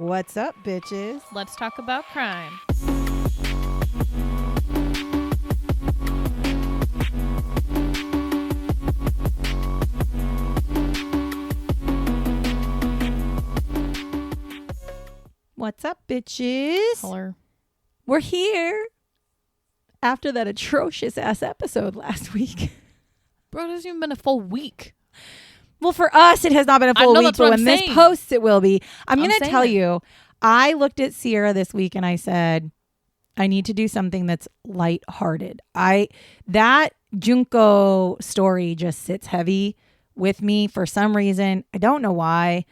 What's up, bitches? Let's talk about crime. What's up, bitches? Color. We're here after that atrocious ass episode last week. Bro, it hasn't even been a full week. Well, for us, it has not been a full week, but when this posts, it will be. I'm going to tell you, I looked at Sierra this week and I said, I need to do something that's lighthearted. That Junko story just sits heavy with me for some reason. I don't know why.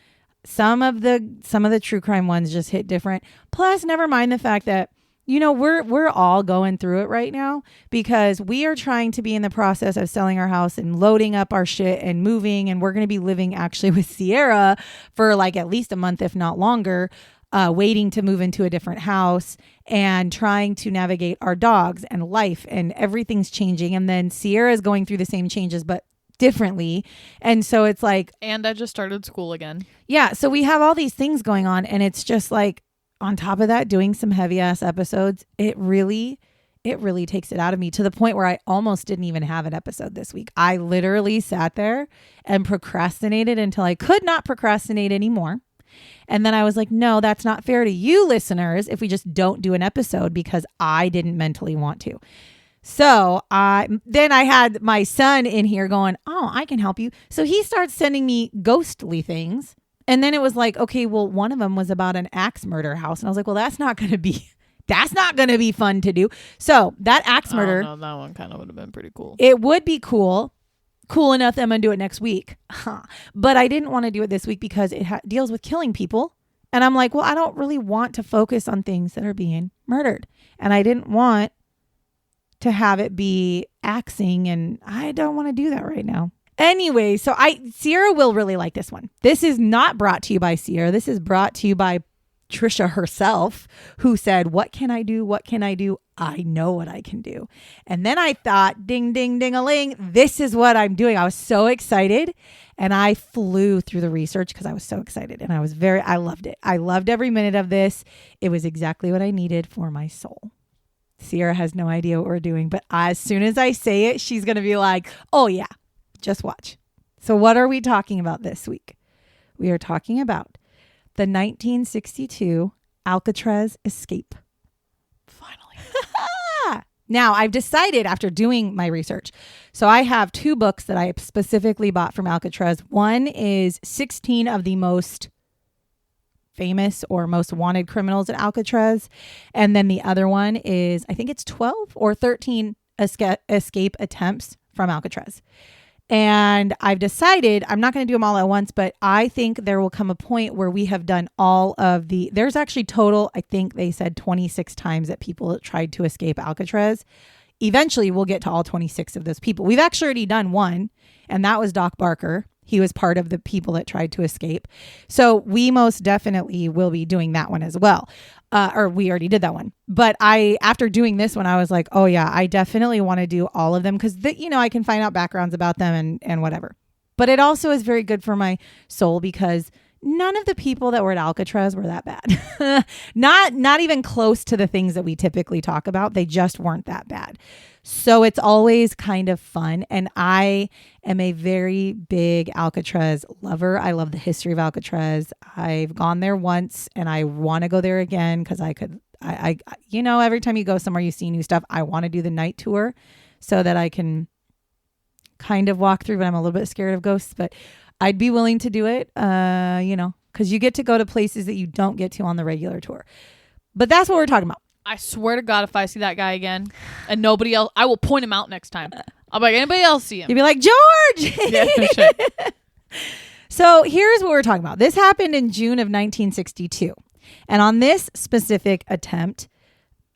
Some of the true crime ones just hit different. Plus, never mind the fact that, you know, we're all going through it right now because we are trying to be in the process of selling our house and loading up our shit and moving. And we're going to be living actually with Sierra for like at least a month, if not longer, waiting to move into a different house and trying to navigate our dogs and life, and everything's changing. And then Sierra is going through the same changes, but differently. And so it's like, and I just started school again. Yeah. So we have all these things going on, and it's just like, on top of that, doing some heavy ass episodes, it really takes it out of me to the point where I almost didn't even have an episode this week. I literally sat there and procrastinated until I could not procrastinate anymore. And then I was like, no, that's not fair to you listeners if we just don't do an episode because I didn't mentally want to. So then I had my son in here going, oh, I can help you. So he starts sending me ghostly things. And then it was like, okay, well, one of them was about an axe murder house. And I was like, well, that's not going to be fun to do. So that axe murder. Oh, no, that one kind of would have been pretty cool. It would be cool enough that I'm going to do it next week. But I didn't want to do it this week because it deals with killing people. And I'm like, well, I don't really want to focus on things that are being murdered. And I didn't want to have it be axing. And I don't want to do that right now. Anyway, so Sierra will really like this one. This is not brought to you by Sierra. This is brought to you by Trisha herself, who said, what can I do? What can I do? I know what I can do. And then I thought, ding, ding, ding-a-ling, this is what I'm doing. I was so excited. And I flew through the research because I was so excited. And I loved it. I loved every minute of this. It was exactly what I needed for my soul. Sierra has no idea what we're doing. But as soon as I say it, she's going to be like, oh, yeah. Just watch. So what are we talking about this week? We are talking about the 1962 Alcatraz Escape. Finally. Now, I've decided after doing my research. So I have two books that I specifically bought from Alcatraz. One is 16 of the most famous or most wanted criminals at Alcatraz. And then the other one is, I think it's 12 or 13 escape attempts from Alcatraz. And I've decided I'm not going to do them all at once, but I think there will come a point where we have done all of there's actually total, I think they said 26 times that people tried to escape Alcatraz. Eventually we'll get to all 26 of those people. We've actually already done one, and that was Doc Barker. He was part of the people that tried to escape. So we most definitely will be doing that one as well. Or we already did that one. But after doing this one, I was like, oh yeah, I definitely want to do all of them because, I can find out backgrounds about them and whatever. But it also is very good for my soul because none of the people that were at Alcatraz were that bad. Not even close to the things that we typically talk about. They just weren't that bad. So it's always kind of fun. And I am a very big Alcatraz lover. I love the history of Alcatraz. I've gone there once and I want to go there again because every time you go somewhere, you see new stuff. I want to do the night tour so that I can kind of walk through, but I'm a little bit scared of ghosts, but I'd be willing to do it, because you get to go to places that you don't get to on the regular tour. But that's what we're talking about. I swear to God, if I see that guy again and nobody else, I will point him out next time. I'll be like, anybody else see him? You'll be like, George! Yeah, sure. So here's what we're talking about. This happened in June of 1962. And on this specific attempt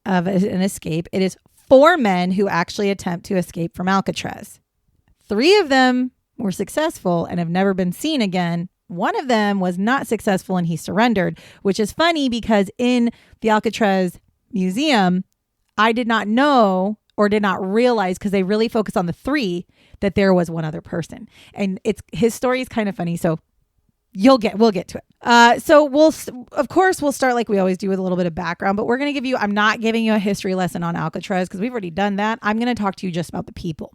of an escape, it is 4 men who actually attempt to escape from Alcatraz. 3 of them were successful and have never been seen again. One of them was not successful and he surrendered, which is funny because in the Alcatraz Museum, I did not know or did not realize, because they really focus on the 3, that there was one other person. And his story is kind of funny. So we'll get to it. So of course we'll start like we always do with a little bit of background, but I'm not giving you a history lesson on Alcatraz because we've already done that. I'm going to talk to you just about the people.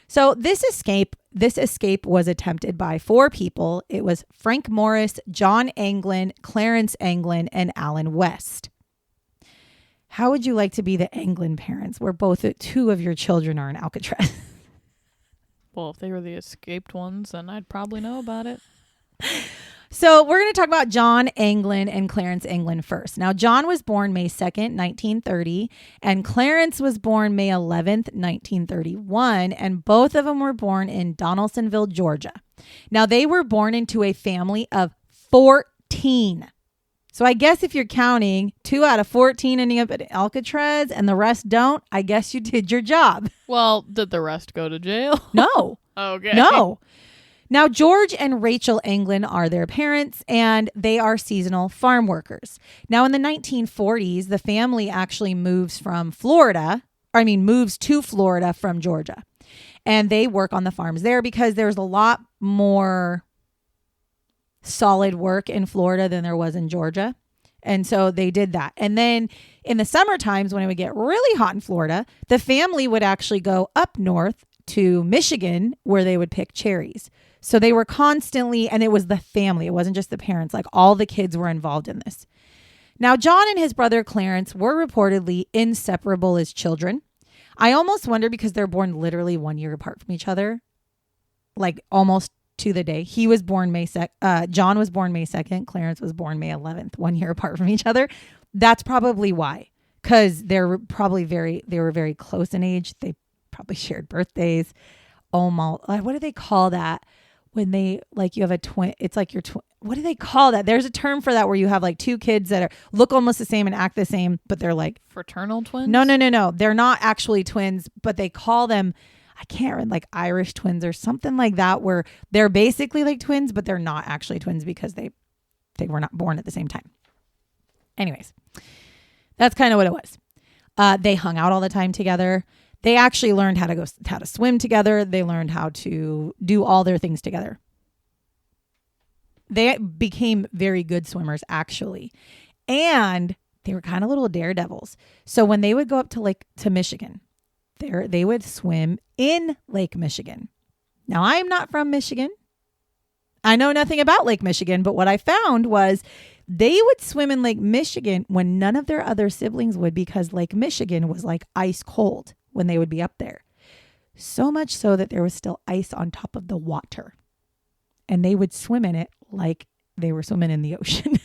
So this escape was attempted by 4 people. It was Frank Morris, John Anglin, Clarence Anglin, and Alan West. How would you like to be the Anglin parents where 2 of your children are in Alcatraz? Well, if they were the escaped ones, then I'd probably know about it. So we're going to talk about John Anglin and Clarence Anglin first. Now, John was born May 2nd, 1930, and Clarence was born May 11th, 1931, and both of them were born in Donaldsonville, Georgia. Now, they were born into a family of 14. So I guess if you're counting 2 out of 14 ending up at Alcatraz and the rest don't, I guess you did your job. Well, did the rest go to jail? No. Okay. No. Now, George and Rachel Anglin are their parents, and they are seasonal farm workers. Now, in the 1940s, the family actually moves to Florida from Georgia. And they work on the farms there because there's a lot more solid work in Florida than there was in Georgia. And so they did that. And then in the summer times when it would get really hot in Florida, the family would actually go up north to Michigan where they would pick cherries. So they were constantly, and it was the family. It wasn't just the parents. Like all the kids were involved in this. Now, John and his brother Clarence were reportedly inseparable as children. I almost wonder because they're born literally 1 year apart from each other, like almost to the day. He was born John was born May 2nd. Clarence was born May 11th, 1 year apart from each other. That's probably why, because they were very close in age. They probably shared birthdays. What do they call that? When they, like, you have a twin, it's like your twin. What do they call that? There's a term for that where you have like 2 kids that look almost the same and act the same, but they're like fraternal twins. No. They're not actually twins, but they call them, I can't remember, like Irish twins or something like that, where they're basically like twins, but they're not actually twins because they were not born at the same time. Anyways, that's kind of what it was. They hung out all the time together. They actually learned how to swim together. They learned how to do all their things together. They became very good swimmers, actually. And they were kind of little daredevils. So when they would go up to Michigan, they would swim in Lake Michigan. Now, I am not from Michigan. I know nothing about Lake Michigan, but what I found was they would swim in Lake Michigan when none of their other siblings would, because Lake Michigan was like ice cold when they would be up there. So much so that there was still ice on top of the water. And they would swim in it like they were swimming in the ocean.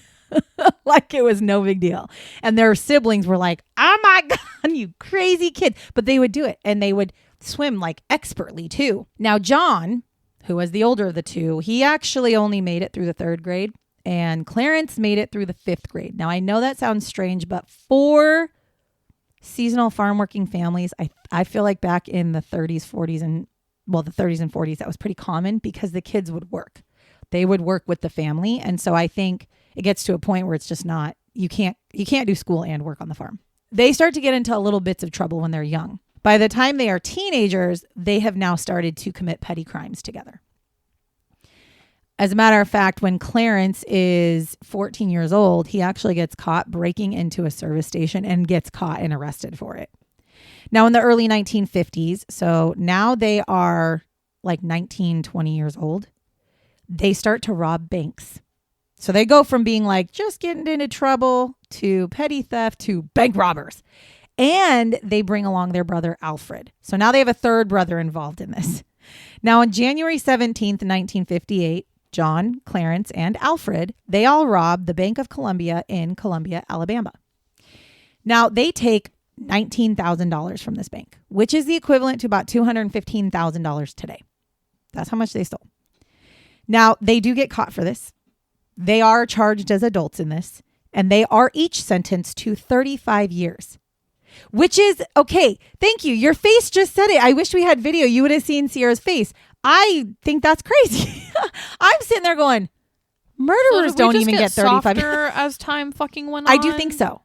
Like it was no big deal. And their siblings were like, oh my God, you crazy kid. But they would do it. And they would swim like expertly too. Now, John, who was the older of the 2, he actually only made it through the 3rd grade. And Clarence made it through the 5th grade. Now, I know that sounds strange, but for seasonal farm working families, I feel like back in the 30s, 40s, the 30s and 40s, that was pretty common because the kids would work. They would work with the family. And so I think it gets to a point where it's just not, you can't do school and work on the farm. They start to get into little bits of trouble when they're young. By the time they are teenagers, they have now started to commit petty crimes together. As a matter of fact, when Clarence is 14 years old, he actually gets caught breaking into a service station and gets caught and arrested for it. Now, in the early 1950s, so now they are like 19, 20 years old, they start to rob banks. So they go from being like just getting into trouble to petty theft to bank robbers. And they bring along their brother, Alfred. So now they have a 3rd brother involved in this. Now, on January 17th, 1958, John, Clarence, and Alfred, they all robbed the Bank of Columbia in Columbia, Alabama. Now, they take $19,000 from this bank, which is the equivalent to about $215,000 today. That's how much they stole. Now, they do get caught for this. They are charged as adults in this, and they are each sentenced to 35 years, which is, okay, thank you. Your face just said it. I wish we had video. You would have seen Sierra's face. I think that's crazy. I'm sitting there going, murderers don't even get 35 years. As time fucking went on? I do think so.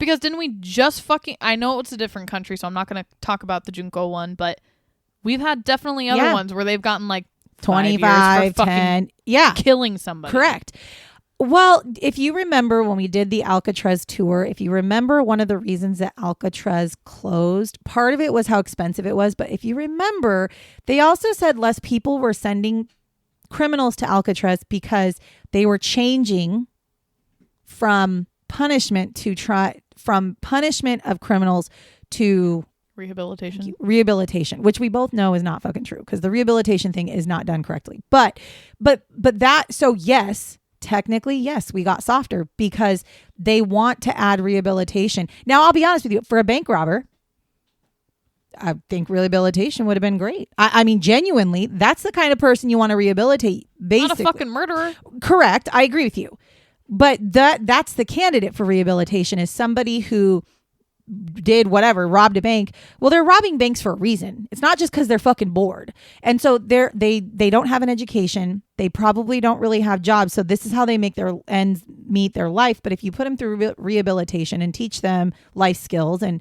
Because didn't we just fucking... I know it's a different country, so I'm not going to talk about the Junko one, but we've had definitely other ones where they've gotten like 25, for 10. Yeah. killing somebody. Correct. Well, if you remember when we did the Alcatraz tour, if you remember one of the reasons that Alcatraz closed, part of it was how expensive it was. But if you remember, they also said less people were sending criminals to Alcatraz because they were changing from punishment of criminals to rehabilitation, which we both know is not fucking true because the rehabilitation thing is not done correctly. But that, so yes, technically, yes, we got softer because they want to add rehabilitation. Now, I'll be honest with you, for a bank robber, I think rehabilitation would have been great. I mean, genuinely, that's the kind of person you want to rehabilitate. Basically. Not a fucking murderer. Correct. I agree with you. But that's the candidate for rehabilitation is somebody who did whatever, robbed a bank. Well, they're robbing banks for a reason. It's not just because they're fucking bored. And so they don't have an education. They probably don't really have jobs. So this is how they make their ends meet their life. But if you put them through rehabilitation and teach them life skills and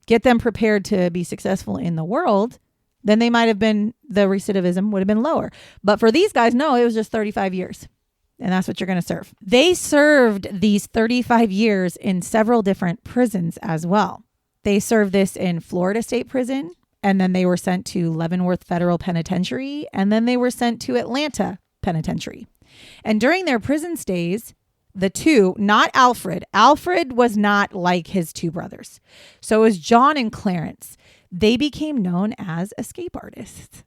get them prepared to be successful in the world, then they might have been, the recidivism would have been lower. But for these guys, no, it was just 35 years. And that's what you're going to serve. They served these 35 years in several different prisons as well. They served this in Florida State Prison, and then they were sent to Leavenworth Federal Penitentiary, and then they were sent to Atlanta Penitentiary. And during their prison stays, the two, not Alfred was not like his two brothers. So it was John and Clarence. They became known as escape artists.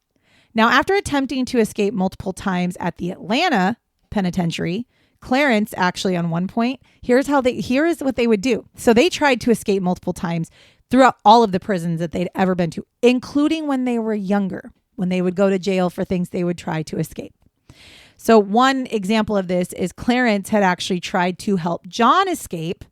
Now, after attempting to escape multiple times at the Atlanta Penitentiary, Clarence actually on one point, here is what they would do. So they tried to escape multiple times throughout all of the prisons that they'd ever been to, including when they were younger, when they would go to jail for things they would try to escape. So one example of this is Clarence had actually tried to help John escape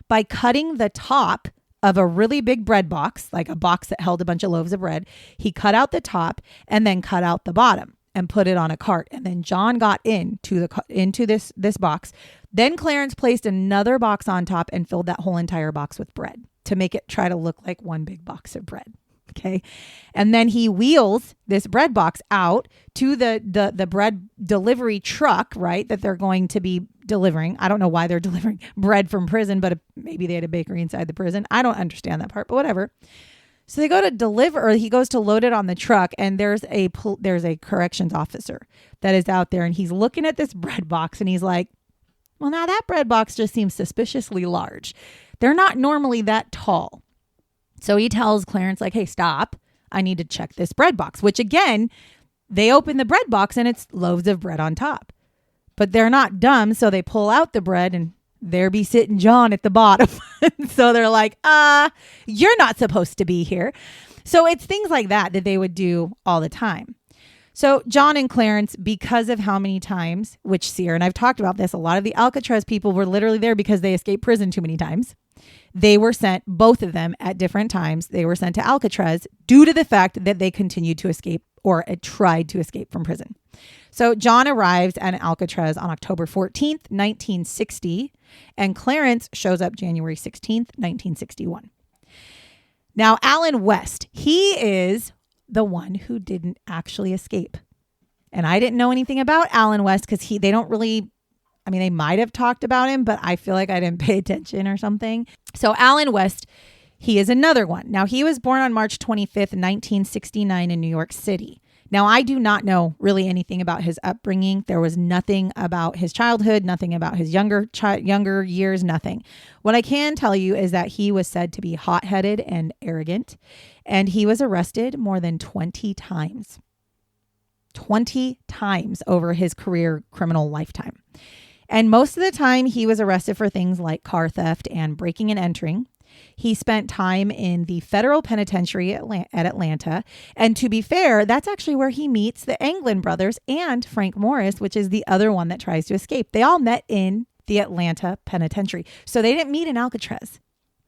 by cutting the top of a really big bread box, like a box that held a bunch of loaves of bread. He cut out the top and then cut out the bottom and put it on a cart. And then John got into this box. Then Clarence placed another box on top and filled that whole entire box with bread to make it try to look like one big box of bread. Okay. And then he wheels this bread box out to the bread delivery truck, right, that they're going to be delivering. I don't know why they're delivering bread from prison, but maybe they had a bakery inside the prison. I don't understand that part, but whatever. So they go to deliver, or he goes to load it on the truck, and there's a corrections officer that is out there, and he's looking at this bread box, and he's like, well, now that bread box just seems suspiciously large. They're not normally that tall. So he tells Clarence, like, hey, stop. I need to check this bread box, which again, they open the bread box and it's loaves of bread on top. But they're not dumb, so they pull out the bread and there be sitting John at the bottom. So they're like, you're not supposed to be here. So it's things like that they would do all the time. So John and Clarence, because of how many times, which Sear, and I've talked about this, a lot of the Alcatraz people were literally there because they escaped prison too many times. They were sent, both of them at different times, they were sent to Alcatraz due to the fact that they continued to escape or tried to escape from prison. So John arrives at Alcatraz on October 14th, 1960, and Clarence shows up January 16th, 1961. Now, Alan West, he is the one who didn't actually escape. And I didn't know anything about Alan West because they don't really, I mean, they might have talked about him, but I feel like I didn't pay attention or something. So Alan West, he is another one. Now, he was born on March 25th, 1969 in New York City. Now, I do not know really anything about his upbringing. There was nothing about his childhood, nothing about his younger years, nothing. What I can tell you is that he was said to be hot-headed and arrogant, and he was arrested more than 20 times. 20 times over his career criminal lifetime. And most of the time, he was arrested for things like car theft and breaking and entering. He spent time in the federal penitentiary at Atlanta. And to be fair, that's actually where he meets the Anglin brothers and Frank Morris, which is the other one that tries to escape. They all met in the Atlanta penitentiary. So they didn't meet in Alcatraz.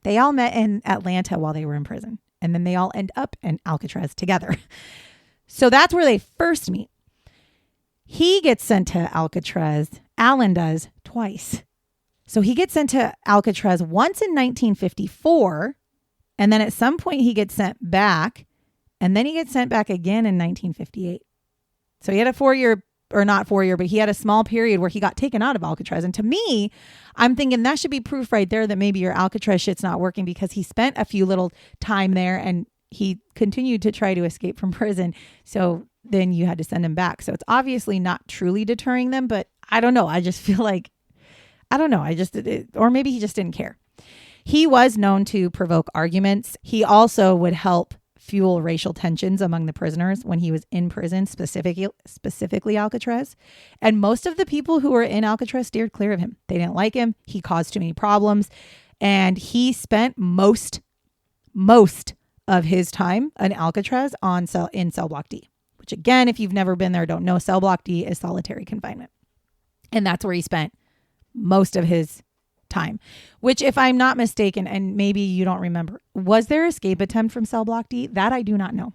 They all met in Atlanta while they were in prison. And then they all end up in Alcatraz together. So that's where they first meet. He gets sent to Alcatraz. Alan does twice. So he gets sent to Alcatraz once in 1954, and then at some point he gets sent back, and then he gets sent back again in 1958. So he had a 4-year, or not 4-year, but he had a small period where he got taken out of Alcatraz. And to me, I'm thinking that should be proof right there that maybe your Alcatraz shit's not working, because he spent a few little time there and he continued to try to escape from prison. So then you had to send him back. So it's obviously not truly deterring them, but I don't know. I just feel like, I don't know. Or maybe he just didn't care. He was known to provoke arguments. He also would help fuel racial tensions among the prisoners when he was in prison, specifically Alcatraz. And most of the people who were in Alcatraz steered clear of him. They didn't like him. He caused too many problems. And he spent most of his time in Alcatraz in cell block D, which again, if you've never been there, don't know, cell block D is solitary confinement. And that's where he spent most of his time, which, if I'm not mistaken, and maybe you don't remember, was there escape attempt from cell block D? That I do not know.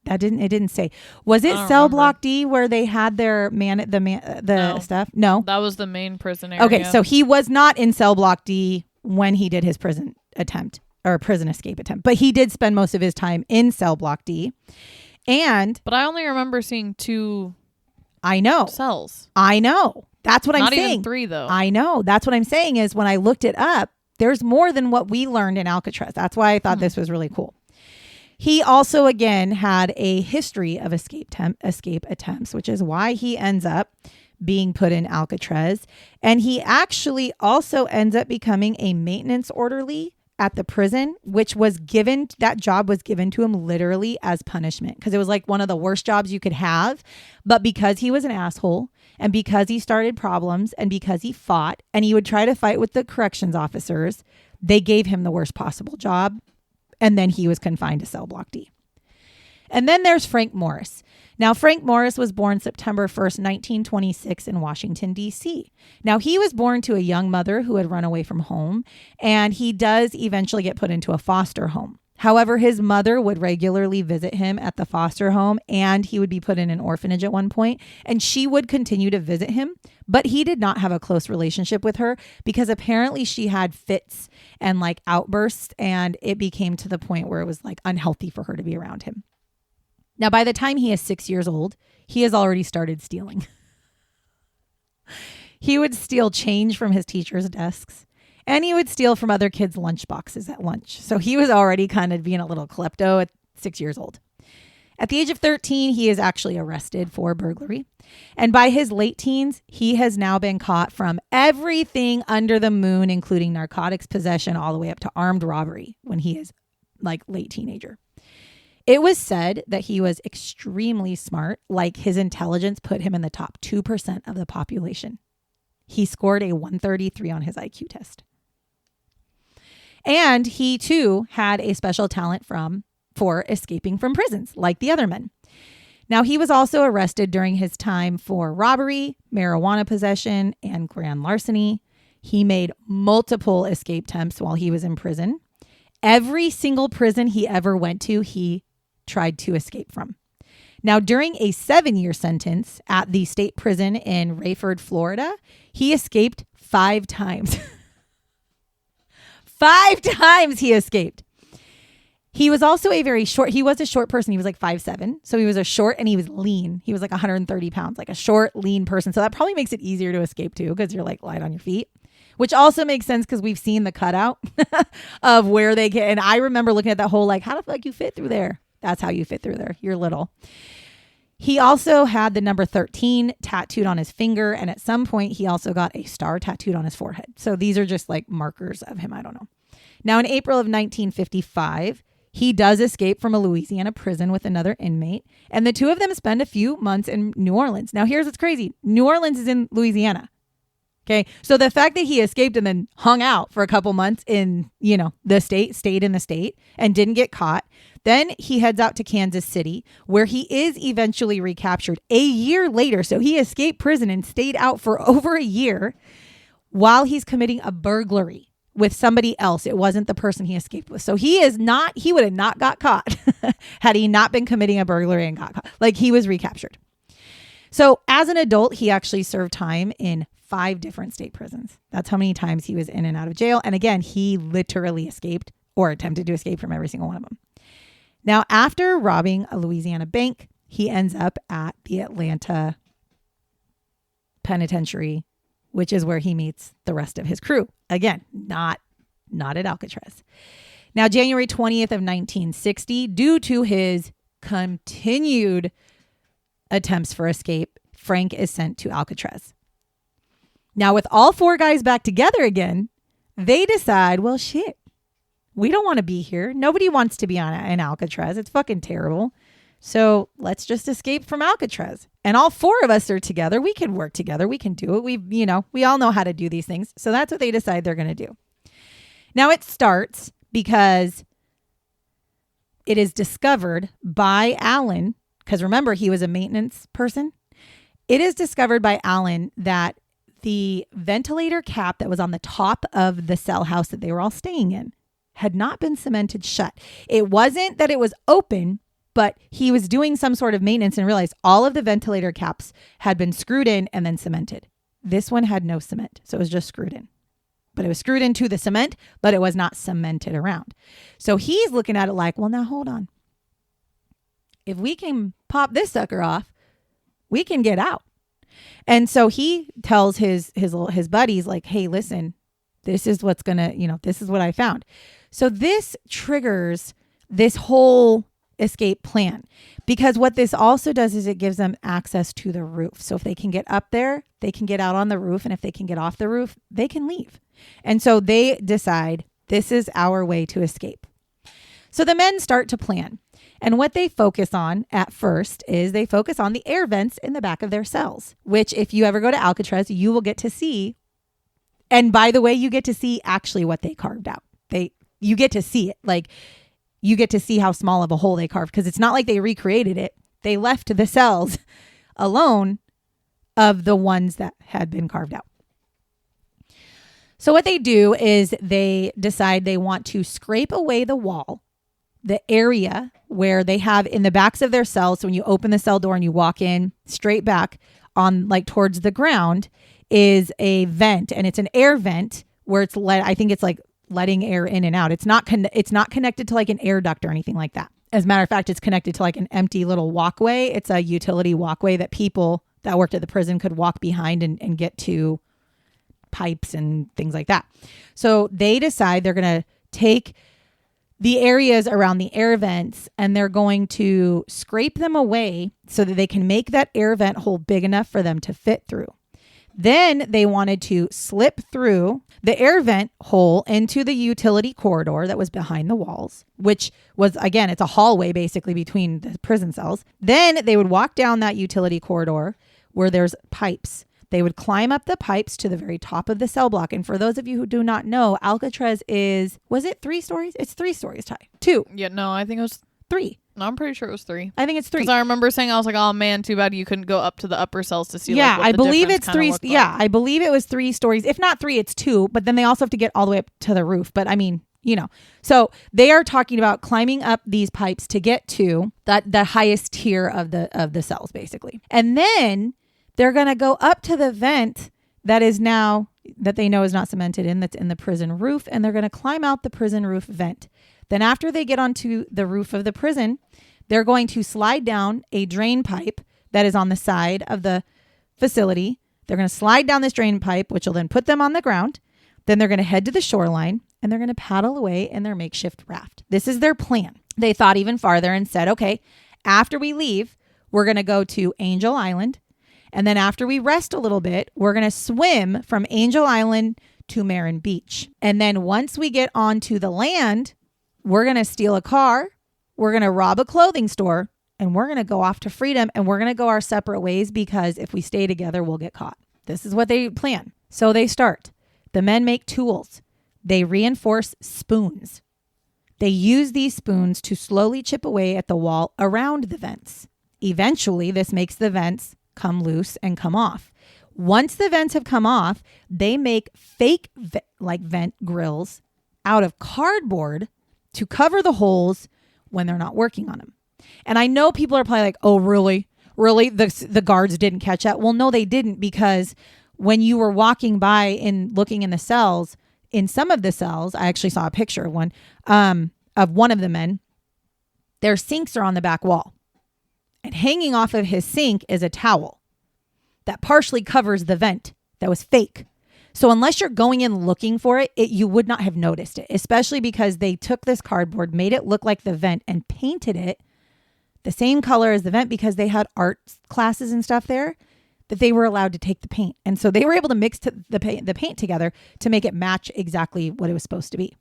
It didn't say. Was it cell block D where they had their No. stuff? No, That was the main prison area. okay, so he was not in cell block D when he did his prison attempt or prison escape attempt, but he did spend most of his time in cell block D. But I only remember seeing 2 cells. I know. That's what I'm saying. Not even 3, though. I know. That's what I'm saying is, when I looked it up, there's more than what we learned in Alcatraz. That's why I thought this was really cool. He also, again, had a history of escape attempts, which is why he ends up being put in Alcatraz. And he actually also ends up becoming a maintenance orderly at the prison, that job was given to him literally as punishment, because it was like one of the worst jobs you could have. But because he was an asshole, and because he started problems, and because he fought, and he would try to fight with the corrections officers, they gave him the worst possible job. And then he was confined to cell block D. And then there's Frank Morris. Now, Frank Morris was born September 1st, 1926 in Washington, D.C. Now, he was born to a young mother who had run away from home, and he does eventually get put into a foster home. However, his mother would regularly visit him at the foster home, and he would be put in an orphanage at one point, and she would continue to visit him, but he did not have a close relationship with her, because apparently she had fits and like outbursts, and it became to the point where it was like unhealthy for her to be around him. Now, by the time he is 6 years old, he has already started stealing. He would steal change from his teachers' desks, and he would steal from other kids' lunch boxes at lunch. So he was already kind of being a little klepto at 6 years old. At the age of 13, he is actually arrested for burglary. And by his late teens, he has now been caught from everything under the moon, including narcotics possession, all the way up to armed robbery when he is like late teenager. It was said that he was extremely smart, like his intelligence put him in the top 2% of the population. He scored a 133 on his IQ test. And he too had a special talent for escaping from prisons, like the other men. Now, he was also arrested during his time for robbery, marijuana possession, and grand larceny. He made multiple escape attempts while he was in prison. Every single prison he ever went to, he tried to escape from. Now, during a 7-year sentence at the state prison in Rayford, Florida, he escaped 5 times. 5 times he escaped. He was also a short person. He was like 5'7". So he was a short, and he was lean. He was like 130 pounds, like a short, lean person. So that probably makes it easier to escape too, because you're like light on your feet, which also makes sense because we've seen the cutout of where they get. And I remember looking at that whole, like, how the fuck you fit through there? That's how you fit through there. You're little. He also had the number 13 tattooed on his finger. And at some point, he also got a star tattooed on his forehead. So these are just like markers of him. I don't know. Now, in April of 1955, he does escape from a Louisiana prison with another inmate. And the two of them spend a few months in New Orleans. Now, here's what's crazy. New Orleans is in Louisiana. Okay. So the fact that he escaped and then hung out for a couple months in, the stayed in the state and didn't get caught. Then he heads out to Kansas City, where he is eventually recaptured a year later. So he escaped prison and stayed out for over a year while he's committing a burglary with somebody else. It wasn't the person he escaped with. So he would have not got caught had he not been committing a burglary and got caught. Like, he was recaptured. So as an adult, he actually served time in 5 different state prisons. That's how many times he was in and out of jail. And again, he literally escaped or attempted to escape from every single one of them. Now, after robbing a Louisiana bank, he ends up at the Atlanta Penitentiary, which is where he meets the rest of his crew. Again, not at Alcatraz. Now, January 20th of 1960, due to his continued attempts for escape, Frank is sent to Alcatraz. Now, with all 4 guys back together again, they decide, well, shit, we don't want to be here. Nobody wants to be in Alcatraz. It's fucking terrible. So let's just escape from Alcatraz. And all 4 of us are together. We can work together. We can do it. We all know how to do these things. So that's what they decide they're going to do. Now it starts because it is discovered by Alan, because remember, he was a maintenance person. It is discovered by Alan that the ventilator cap that was on the top of the cell house that they were all staying in had not been cemented shut. It wasn't that it was open, but he was doing some sort of maintenance and realized all of the ventilator caps had been screwed in and then cemented. This one had no cement, so it was just screwed in. But it was screwed into the cement, but it was not cemented around. So he's looking at it like, well, now hold on. If we can pop this sucker off, we can get out. And so he tells his buddies like, hey, listen, this is what's this is what I found. So this triggers this whole escape plan, because what this also does is it gives them access to the roof. So if they can get up there, they can get out on the roof. And if they can get off the roof, they can leave. And so they decide this is our way to escape. So the men start to plan. And what they focus on at first is they focus on the air vents in the back of their cells, which if you ever go to Alcatraz, you will get to see. And by the way, you get to see actually what they carved out. You get to see it. Like you get to see how small of a hole they carved, because it's not like they recreated it. They left the cells alone of the ones that had been carved out. So what they do is they decide they want to scrape away the wall, the area where they have in the backs of their cells. So when you open the cell door and you walk in straight back on like towards the ground is a vent, and it's an air vent where it's I think it's like letting air in and out. It's not connected to like an air duct or anything like that. As a matter of fact, it's connected to like an empty little walkway. It's a utility walkway that people that worked at the prison could walk behind and get to pipes and things like that. So they decide they're going to take the areas around the air vents and they're going to scrape them away so that they can make that air vent hole big enough for them to fit through. Then they wanted to slip through the air vent hole into the utility corridor that was behind the walls, which was, again, it's a hallway basically between the prison cells. Then they would walk down that utility corridor where there's pipes. They would climb up the pipes to the very top of the cell block. And for those of you who do not know, Alcatraz was it 3 stories? It's 3 stories, Ty. 2. Yeah, no, I think it was 3. No, I'm pretty sure it was 3. I think it's 3. Because I remember saying, I was like, oh man, too bad you couldn't go up to the upper cells to see. Yeah, like, what I the believe difference it's 3. looked Yeah, like. I believe it was 3 stories. If not 3, it's 2. But then they also have to get all the way up to the roof. But I mean, so they are talking about climbing up these pipes to get to the highest tier of the cells, basically. And then they're going to go up to the vent that is now, that they know is not cemented in, that's in the prison roof. And they're going to climb out the prison roof vent. Then after they get onto the roof of the prison, they're going to slide down a drain pipe that is on the side of the facility. They're going to slide down this drain pipe, which will then put them on the ground. Then they're going to head to the shoreline and they're going to paddle away in their makeshift raft. This is their plan. They thought even farther and said, okay, after we leave, we're going to go to Angel Island. And then after we rest a little bit, we're going to swim from Angel Island to Marin Beach. And then once we get onto the land, we're going to steal a car. We're going to rob a clothing store and we're going to go off to freedom and we're going to go our separate ways because if we stay together, we'll get caught. This is what they plan. So they start. The men make tools. They reinforce spoons. They use these spoons to slowly chip away at the wall around the vents. Eventually, this makes the vents come loose and come off. Once the vents have come off, they make fake vent grills out of cardboard to cover the holes when they're not working on them. And I know people are probably like, oh, really? Really? The guards didn't catch that? Well, no, they didn't, because when you were walking by and looking in the cells, in some of the cells, I actually saw a picture of one of the men, their sinks are on the back wall. And hanging off of his sink is a towel that partially covers the vent that was fake. So unless you're going in looking for it, you would not have noticed it, especially because they took this cardboard, made it look like the vent, and painted it the same color as the vent because they had art classes and stuff there that they were allowed to take the paint. And so they were able to mix the paint together to make it match exactly what it was supposed to be.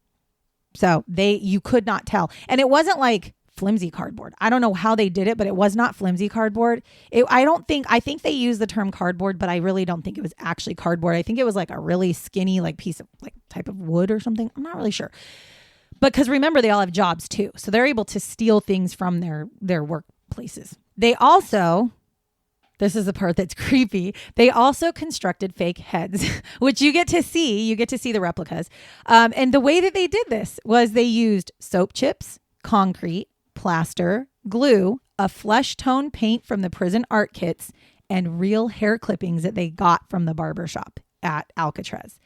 So you could not tell. And it wasn't like flimsy cardboard. I don't know how they did it, but it was not flimsy cardboard. I think they used the term cardboard, but I really don't think it was actually cardboard. I think it was like a really skinny like piece of like type of wood or something. I'm not really sure. But because remember, they all have jobs too. So they're able to steal things from their workplaces. They also, this is the part that's creepy, they also constructed fake heads, which you get to see. You get to see the replicas. And the way that they did this was they used soap chips, concrete, plaster, glue, a flesh tone paint from the prison art kits, and real hair clippings that they got from the barber shop at Alcatraz.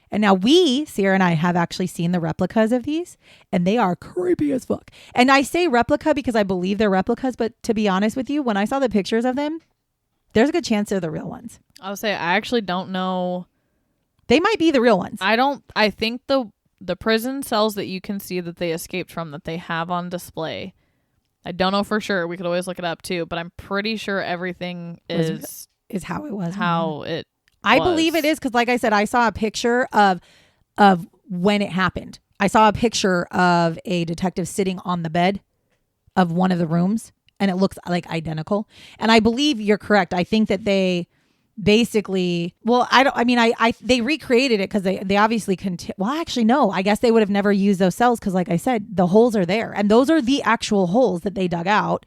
And now Sierra and I have actually seen the replicas of these, and they are creepy as fuck. And I say replica because I believe they're replicas, but to be honest with you, when I saw the pictures of them, there's a good chance they're the real ones. I would say I actually don't know. They might be the real ones. I think the prison cells that you can see that they escaped from that they have on display, I don't know for sure. We could always look it up too, but I'm pretty sure everything is how it was. I believe it is because, like I said, I saw a picture of when it happened. I saw a picture of a detective sitting on the bed of one of the rooms, and it looks like identical. And I believe you're correct. I think that they basically, they recreated it because they obviously well, actually, no. I guess they would have never used those cells because, like I said, the holes are there, and those are the actual holes that they dug out.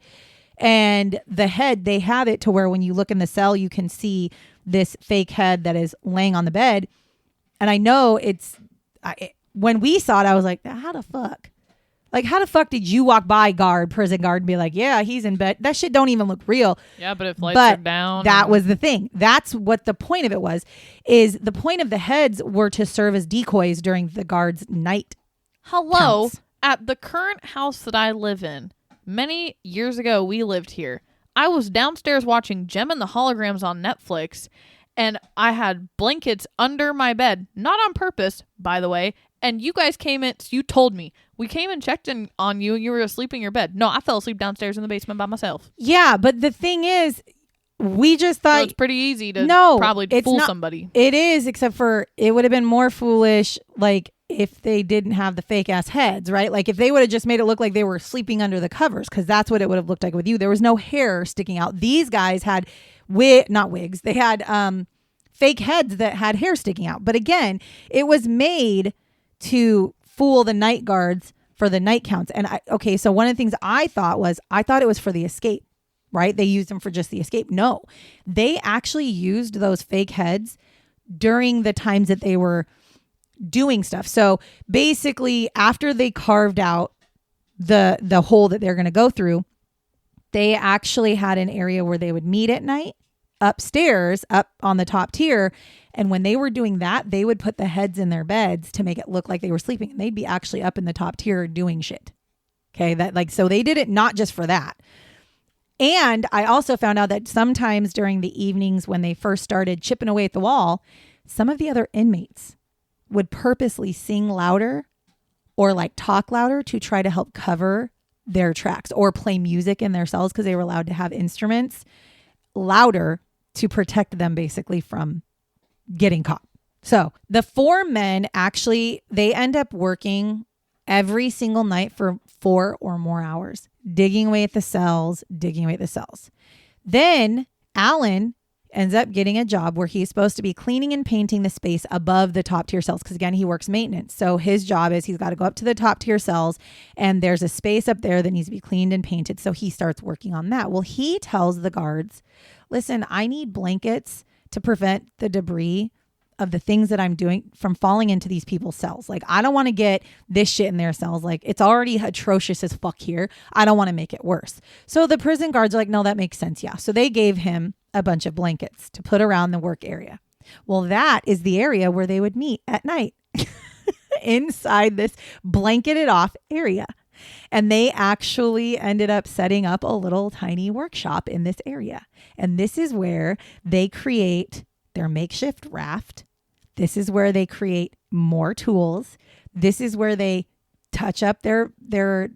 And the head, they have it to where when you look in the cell, you can see this fake head that is laying on the bed. And I know when we saw it, I was like, how the fuck? Like, how the fuck did you walk by prison guard and be like, yeah, he's in bed? That shit don't even look real. Yeah, but if lights are down. That was the thing. That's what the point of it was, is the point of the heads were to serve as decoys during the guards' night. Hello. Counts. At the current house that I live in, many years ago, we lived here. I was downstairs watching Gem and the Holograms on Netflix, and I had blankets under my bed. Not on purpose, by the way. And you guys came in, you told me. We came and checked in on you, and you were asleep in your bed. No, I fell asleep downstairs in the basement by myself. Yeah, but the thing is, we just thought... So it's pretty easy to probably fool somebody. It is, except for it would have been more foolish, like, if they didn't have the fake ass heads, right? Like if they would have just made it look like they were sleeping under the covers, because that's what it would have looked like with you. There was no hair sticking out. These guys had not wigs. They had fake heads that had hair sticking out. But again, it was made to fool the night guards for the night counts. And so one of the things I thought it was for the escape, right? They used them for just the escape. No, they actually used those fake heads during the times that they were doing stuff. So basically, after they carved out the hole that they're going to go through, they actually had an area where they would meet at night upstairs, up on the top tier. And when they were doing that, they would put the heads in their beds to make it look like they were sleeping. And they'd be actually up in the top tier doing shit. Okay. So they did it not just for that. And I also found out that sometimes during the evenings when they first started chipping away at the wall, some of the other inmates would purposely sing louder or like talk louder to try to help cover their tracks, or play music in their cells because they were allowed to have instruments louder to protect them basically from getting caught. So the 4 men actually, they end up working every single night for 4 or more hours, digging away at the cells. Then Alan ends up getting a job where he's supposed to be cleaning and painting the space above the top tier cells. Because again, he works maintenance. So his job is he's got to go up to the top tier cells, and there's a space up there that needs to be cleaned and painted. So he starts working on that. Well, he tells the guards, listen, I need blankets to prevent the debris of the things that I'm doing from falling into these people's cells. Like, I don't want to get this shit in their cells. Like, it's already atrocious as fuck here. I don't want to make it worse. So the prison guards are like, no, that makes sense. Yeah. So they gave him a bunch of blankets to put around the work area. Well, that is the area where they would meet at night inside this blanketed off area. And they actually ended up setting up a little tiny workshop in this area. And this is where they create their makeshift raft. This is where they create more tools. This is where they touch up their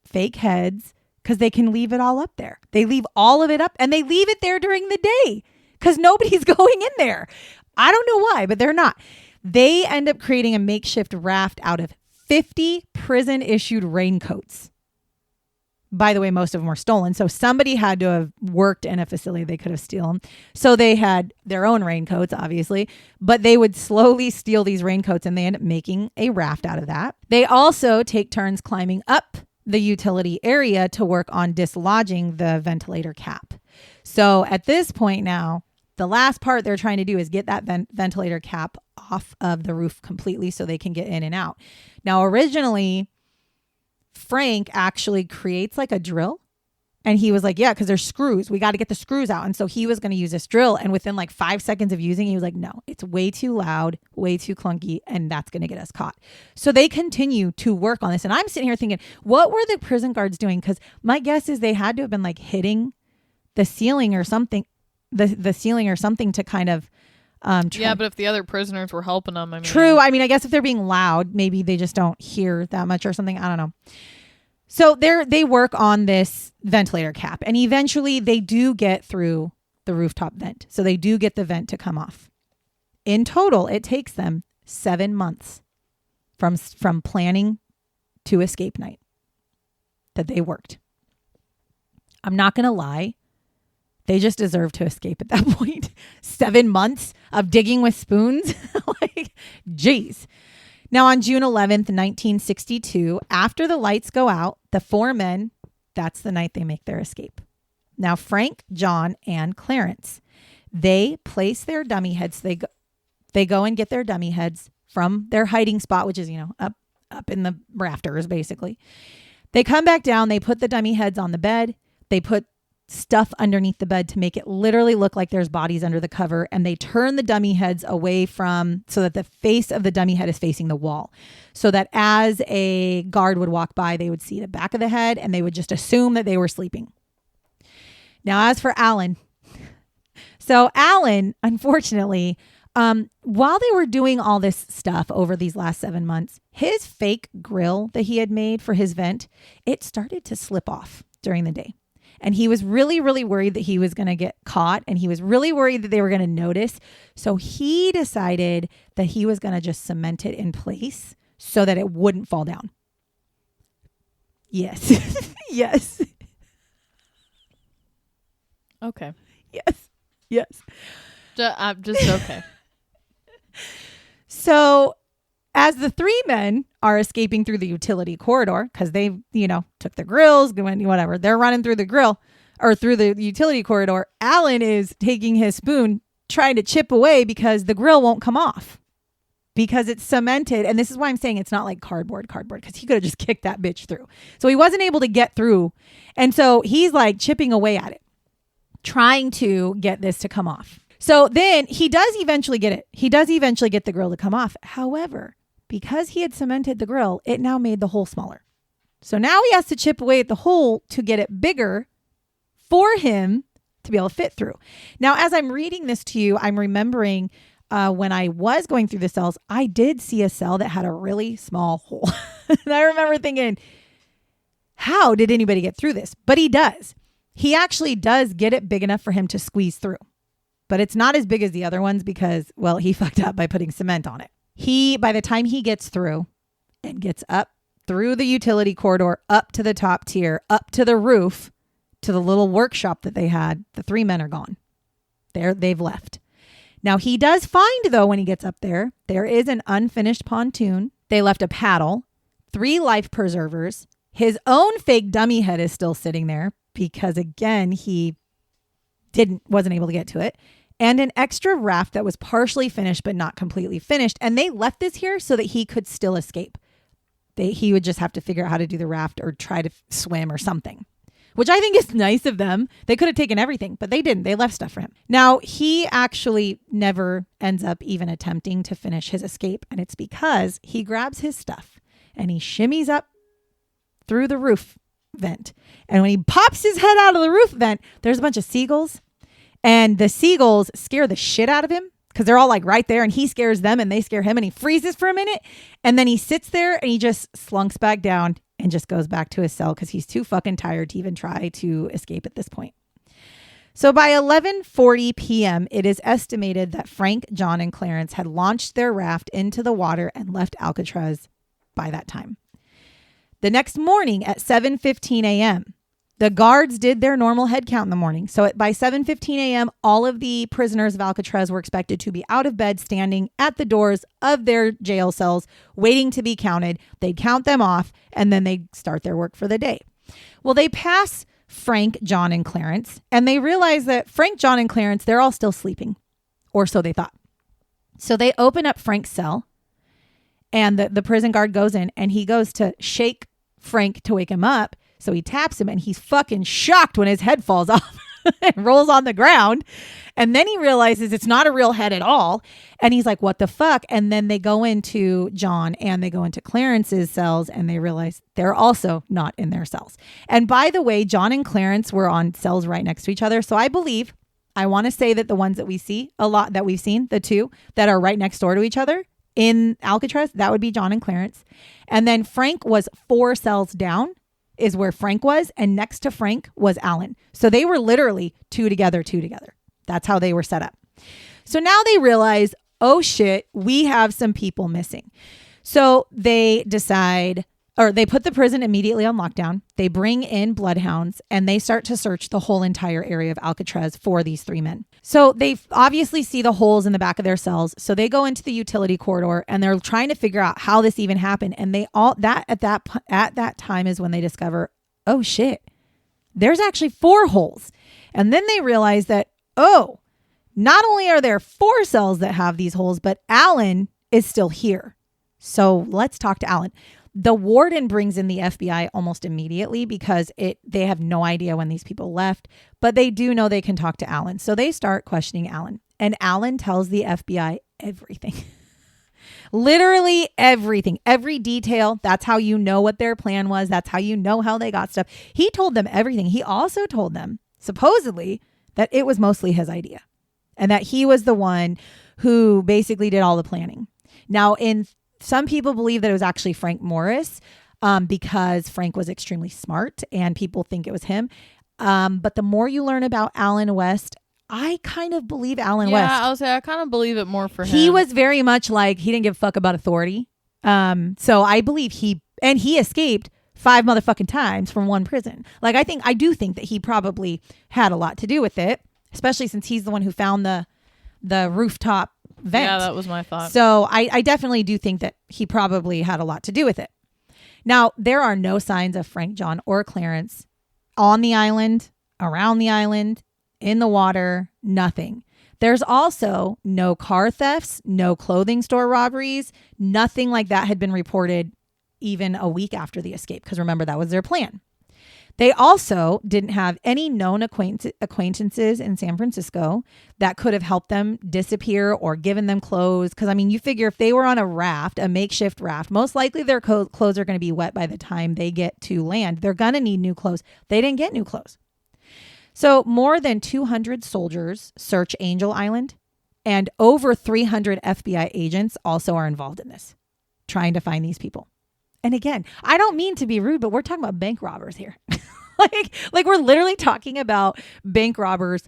fake heads because they can leave it all up there. They leave all of it up and they leave it there during the day because nobody's going in there. I don't know why, but they're not. They end up creating a makeshift raft out of 50 prison-issued raincoats. By the way, most of them were stolen. So somebody had to have worked in a facility they could have stolen. So they had their own raincoats, obviously, but they would slowly steal these raincoats and they end up making a raft out of that. They also take turns climbing up the utility area to work on dislodging the ventilator cap. So at this point now, the last part they're trying to do is get that ventilator cap off of the roof completely so they can get in and out. Now, originally, Frank actually creates like a drill. And he was like, yeah, because there's screws. We got to get the screws out. And so he was going to use this drill. And within like 5 seconds of using it, he was like, no, it's way too loud, way too clunky. And that's going to get us caught. So they continue to work on this. And I'm sitting here thinking, what were the prison guards doing? Because my guess is they had to have been like hitting the ceiling or something, the ceiling or something to kind of yeah, but if the other prisoners were helping them, I mean. True. I mean, I guess if they're being loud, maybe they just don't hear that much or something. I don't know. So they work on this ventilator cap and eventually they do get through the rooftop vent. So they do get the vent to come off. In total, it takes them 7 months from planning to escape night that they worked. I'm not going to lie. They just deserve to escape at that point. 7 months of digging with spoons. Like, geez. Now, on June 11th, 1962, after the lights go out, the 4 men, that's the night they make their escape. Now, Frank, John, and Clarence, they place their dummy heads. They go and get their dummy heads from their hiding spot, which is, up in the rafters, basically. They come back down. They put the dummy heads on the bed. They put stuff underneath the bed to make it literally look like there's bodies under the cover, and they turn the dummy heads away from so that the face of the dummy head is facing the wall, so that as a guard would walk by, they would see the back of the head and they would just assume that they were sleeping. Now, as for Alan, so Alan, unfortunately, while they were doing all this stuff over these last 7 months, his fake grill that he had made for his vent, it started to slip off during the day. And he was really, really worried that he was going to get caught. And he was really worried that they were going to notice. So he decided that he was going to just cement it in place so that it wouldn't fall down. Yes. Yes. Okay. Yes. Yes. I'm just okay. So as the 3 men are escaping through the utility corridor, because they, took the grills, whatever, they're running through the grill or through the utility corridor. Alan is taking his spoon, trying to chip away because the grill won't come off because it's cemented. And this is why I'm saying it's not like cardboard, because he could have just kicked that bitch through. So he wasn't able to get through. And so he's like chipping away at it, trying to get this to come off. So then he does eventually get it. He does eventually get the grill to come off. However, because he had cemented the grill, it now made the hole smaller. So now he has to chip away at the hole to get it bigger for him to be able to fit through. Now, as I'm reading this to you, I'm remembering when I was going through the cells, I did see a cell that had a really small hole. And I remember thinking, how did anybody get through this? But he does. He actually does get it big enough for him to squeeze through. But it's not as big as the other ones because, well, he fucked up by putting cement on it. By the time he gets through and gets up through the utility corridor, up to the top tier, up to the roof, to the little workshop that they had, the 3 men are gone. They've left. Now he does find, though, when he gets up there is an unfinished pontoon. They left a paddle, 3 life preservers. His own fake dummy head is still sitting there because, again, he wasn't able to get to it. And an extra raft that was partially finished but not completely finished. And they left this here so that he could still escape. He would just have to figure out how to do the raft or try to swim or something, which I think is nice of them. They could have taken everything, but they didn't. They left stuff for him. Now, he actually never ends up even attempting to finish his escape. And it's because he grabs his stuff and he shimmies up through the roof vent. And when he pops his head out of the roof vent, there's a bunch of seagulls. And the seagulls scare the shit out of him because they're all like right there, and he scares them and they scare him, and he freezes for a minute. And then he sits there and he just slunks back down and just goes back to his cell because he's too fucking tired to even try to escape at this point. So by 11:40 p.m., it is estimated that Frank, John, and Clarence had launched their raft into the water and left Alcatraz by that time. The next morning at 7:15 a.m., the guards did their normal head count in the morning. So by 7:15 a.m., all of the prisoners of Alcatraz were expected to be out of bed, standing at the doors of their jail cells, waiting to be counted. They'd count them off, and then they'd start their work for the day. Well, they pass Frank, John, and Clarence, and they realize that Frank, John, and Clarence, they're all still sleeping, or so they thought. So they open up Frank's cell, and the prison guard goes in, and he goes to shake Frank to wake him up. So he taps him, and he's fucking shocked when his head falls off and rolls on the ground. And then he realizes it's not a real head at all. And he's like, what the fuck? And then they go into John and they go into Clarence's cells, and they realize they're also not in their cells. And by the way, John and Clarence were on cells right next to each other. So I want to say that the ones that we see a lot, that we've seen, the two that are right next door to each other in Alcatraz, that would be John and Clarence. And then Frank was 4 cells down is where Frank was, and next to Frank was Allen. So they were literally 2 together. That's how they were set up. So now they realize, oh shit, we have some people missing. So they decide, or they put the prison immediately on lockdown. They bring in bloodhounds, and they start to search the whole entire area of Alcatraz for these 3 men. So they obviously see the holes in the back of their cells. So they go into the utility corridor, and they're trying to figure out how this even happened. And they all at that time is when they discover, oh shit, there's actually 4 holes. And then they realize that, oh, not only are there 4 cells that have these holes, but Allen is still here. So let's talk to Allen. The warden brings in the FBI almost immediately because they have no idea when these people left, but they do know they can talk to Allen. So they start questioning Allen, and Allen tells the FBI everything. Literally everything, every detail. That's how you know what their plan was. That's how you know how they got stuff. He told them everything. He also told them, supposedly, that it was mostly his idea and that he was the one who basically did all the planning. Now, some people believe that it was actually Frank Morris because Frank was extremely smart and people think it was him. But the more you learn about Allen West, I kind of believe Allen West. Yeah, I would say I kind of believe it more for him. He was very much like, he didn't give a fuck about authority. So I believe he escaped 5 motherfucking times from one prison. Like, I do think that he probably had a lot to do with it, especially since he's the one who found the rooftop vent. Yeah, that was my thought. So I definitely do think that he probably had a lot to do with it. Now, there are no signs of Frank, John, or Clarence on the island, around the island, in the water, nothing. There's also no car thefts, no clothing store robberies. Nothing like that had been reported even a week after the escape, because remember, that was their plan. They also didn't have any known acquaintances in San Francisco that could have helped them disappear or given them clothes. Because, I mean, you figure if they were on a raft, a makeshift raft, most likely their clothes are going to be wet by the time they get to land. They're going to need new clothes. They didn't get new clothes. So more than 200 soldiers search Angel Island, and over 300 FBI agents also are involved in this, trying to find these people. And again, I don't mean to be rude, but we're talking about bank robbers here. like we're literally talking about bank robbers.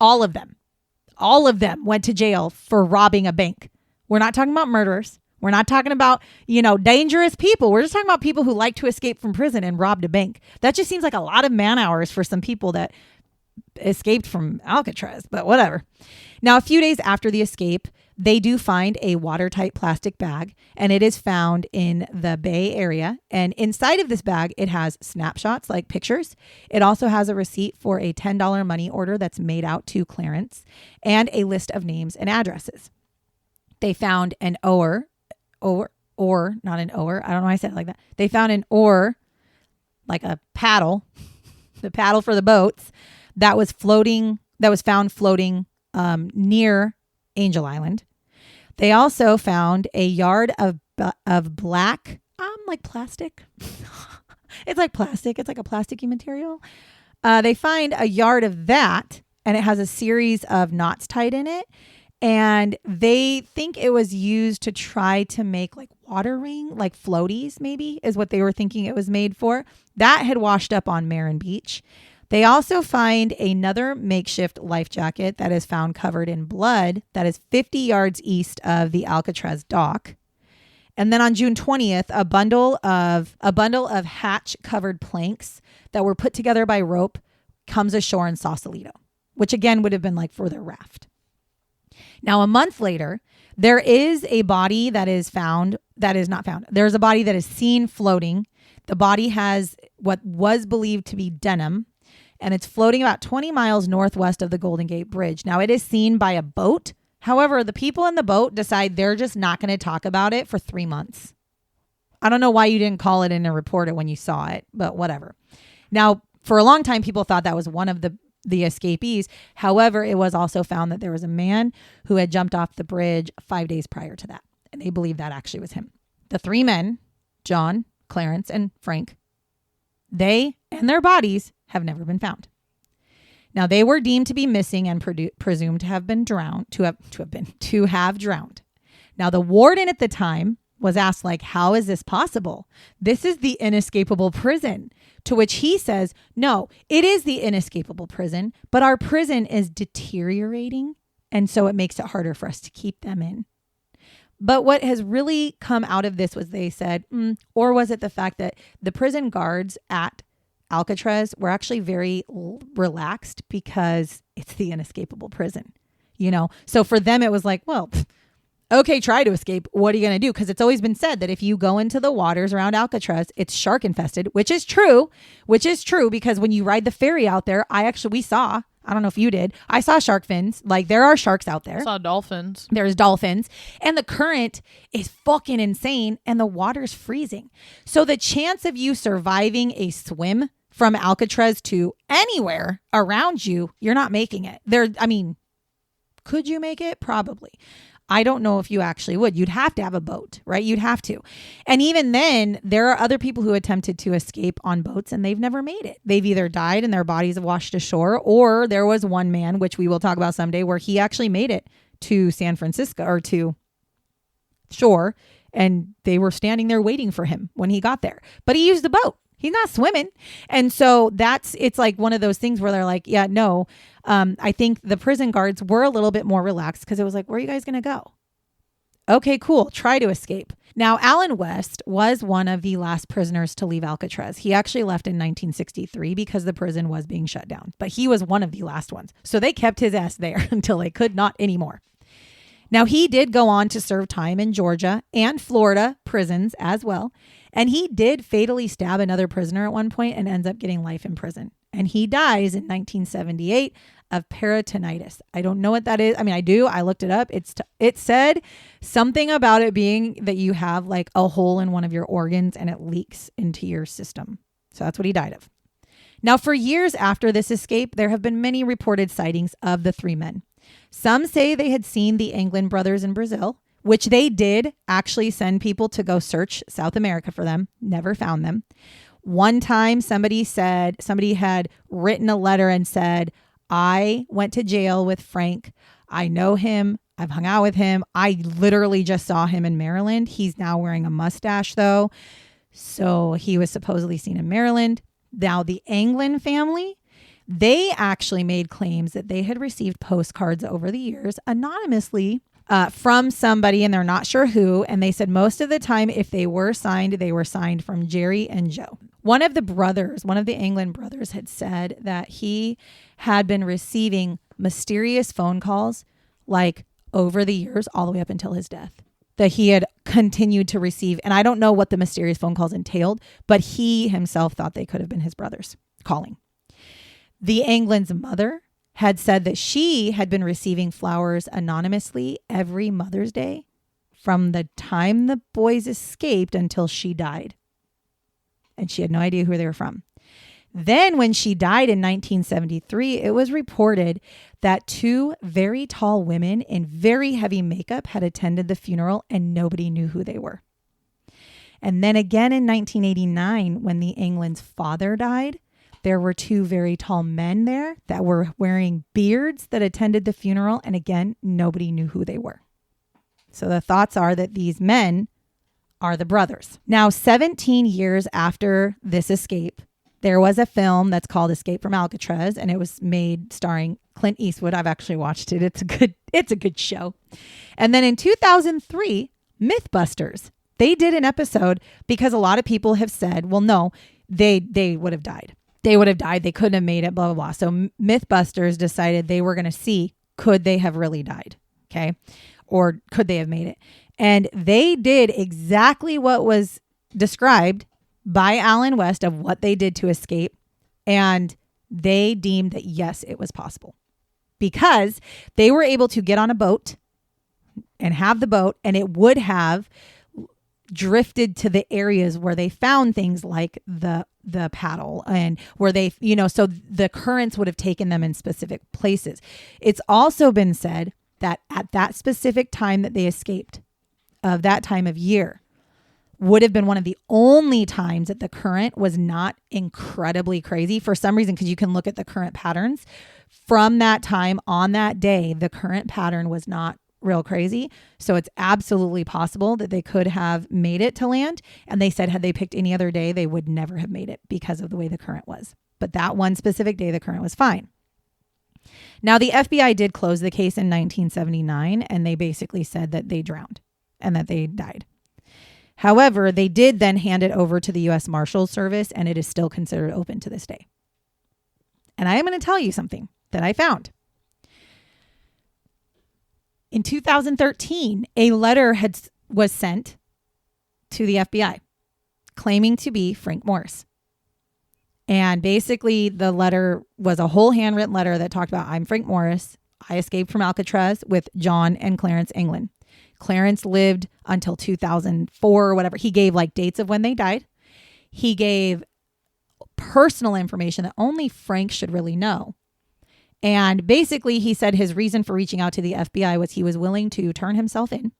All of them went to jail for robbing a bank. We're not talking about murderers. We're not talking about, dangerous people. We're just talking about people who like to escape from prison and robbed a bank. That just seems like a lot of man hours for some people that escaped from Alcatraz, but whatever. Now, a few days after the escape, they do find a watertight plastic bag, and it is found in the Bay Area. And inside of this bag, it has snapshots, like pictures. It also has a receipt for a $10 money order that's made out to Clarence and a list of names and addresses. They found an oar, not an oar. I don't know why I said it like that. They found an oar, like a paddle, the paddle for the boats that was found floating near Angel Island. They also found a yard of black, like plastic. It's like plastic. It's like a plasticky material. They find a yard of that, and it has a series of knots tied in it. And they think it was used to try to make like water ring, like floaties, maybe is what they were thinking it was made for. That had washed up on Marin Beach. They also find another makeshift life jacket that is found covered in blood that is 50 yards east of the Alcatraz dock. And then on June 20th, a bundle of hatch covered planks that were put together by rope comes ashore in Sausalito, which again would have been like for their raft. Now, a month later, there is a body that is found, that is not found. There's a body that is seen floating. The body has what was believed to be denim, and it's floating about 20 miles northwest of the Golden Gate Bridge. Now, it is seen by a boat. However, the people in the boat decide they're just not going to talk about it for 3 months. I don't know why you didn't call it in and report it when you saw it, but whatever. Now, for a long time, people thought that was one of the escapees. However, it was also found that there was a man who had jumped off the bridge 5 days prior to that. And they believe that actually was him. The three men, John, Clarence, and Frank, they and their bodies have never been found. Now, they were deemed to be missing and presumed to have been drowned, to have drowned. Now, the warden at the time was asked, like, how is this possible? This is the inescapable prison. To which he says, no, it is the inescapable prison, but our prison is deteriorating. And so it makes it harder for us to keep them in. But what has really come out of this was they said, or was it the fact that the prison guards at Alcatraz were actually very relaxed because it's the inescapable prison, you know? So for them, it was like, well, okay, try to escape. What are you going to do? Because it's always been said that if you go into the waters around Alcatraz, it's shark infested, which is true because when you ride the ferry out there, we saw, I don't know if you did, I saw shark fins. Like there are sharks out there. I saw dolphins. There's dolphins and the current is fucking insane and the water's freezing. So the chance of you surviving a swim from Alcatraz to anywhere around you, you're not making it. Could you make it? Probably. I don't know if you actually would. You'd have to have a boat, right? You'd have to. And even then, there are other people who attempted to escape on boats and they've never made it. They've either died and their bodies have washed ashore, or there was one man, which we will talk about someday, where he actually made it to San Francisco or to shore and they were standing there waiting for him when he got there. But he used the boat. He's not swimming. And so it's like one of those things where they're like, yeah, no. I think the prison guards were a little bit more relaxed because it was like, where are you guys going to go? Okay, cool. Try to escape. Now, Alan West was one of the last prisoners to leave Alcatraz. He actually left in 1963 because the prison was being shut down, but he was one of the last ones. So they kept his ass there until they could not anymore. Now, he did go on to serve time in Georgia and Florida prisons as well. And he did fatally stab another prisoner at one point and ends up getting life in prison. And he dies in 1978 of peritonitis. I don't know what that is. I mean, I do. I looked it up. It said something about it being that you have like a hole in one of your organs and it leaks into your system. So that's what he died of. Now, for years after this escape, there have been many reported sightings of the three men. Some say they had seen the Anglin brothers in Brazil, which they did actually send people to go search South America for them. Never found them. One time somebody had written a letter and said, I went to jail with Frank. I know him. I've hung out with him. I literally just saw him in Maryland. He's now wearing a mustache though. So he was supposedly seen in Maryland. Now the Anglin family, they actually made claims that they had received postcards over the years anonymously from somebody, and they're not sure who. And they said most of the time, if they were signed from Jerry and Joe. One of the Anglin brothers had said that he had been receiving mysterious phone calls like over the years, all the way up until his death, that he had continued to receive. And I don't know what the mysterious phone calls entailed, but he himself thought they could have been his brothers calling. The Anglin's mother had said that she had been receiving flowers anonymously every Mother's Day from the time the boys escaped until she died. And she had no idea who they were from. Then when she died in 1973, it was reported that two very tall women in very heavy makeup had attended the funeral and nobody knew who they were. And then again in 1989, when the Anglin's father died, there were two very tall men there that were wearing beards that attended the funeral. And again, nobody knew who they were. So the thoughts are that these men are the brothers. Now, 17 years after this escape, there was a film that's called Escape from Alcatraz, and it was made starring Clint Eastwood. I've actually watched it. It's a good show. And then in 2003, Mythbusters, they did an episode because a lot of people have said, well, no, they would have died. They would have died. They couldn't have made it, blah, blah, blah. So Mythbusters decided they were going to see, could they have really died? Okay. Or could they have made it? And they did exactly what was described by Alan West of what they did to escape. And they deemed that, yes, it was possible because they were able to get on a boat and have the boat, and it would have drifted to the areas where they found things like the paddle and where they, so the currents would have taken them in specific places. It's also been said that at that specific time that they escaped, of that time of year, would have been one of the only times that the current was not incredibly crazy for some reason, because you can look at the current patterns from that time on that day. The current pattern was not real crazy. So it's absolutely possible that they could have made it to land. And they said had they picked any other day, they would never have made it because of the way the current was. But that one specific day, the current was fine. Now, the FBI did close the case in 1979, and they basically said that they drowned and that they died. However, they did then hand it over to the U.S. Marshals Service, and it is still considered open to this day. And I am going to tell you something that I found. In 2013, a letter was sent to the FBI claiming to be Frank Morris. And basically, the letter was a whole handwritten letter that talked about, I'm Frank Morris. I escaped from Alcatraz with John and Clarence Anglin. Clarence lived until 2004 or whatever. He gave like dates of when they died. He gave personal information that only Frank should really know. And basically, he said his reason for reaching out to the FBI was he was willing to turn himself in,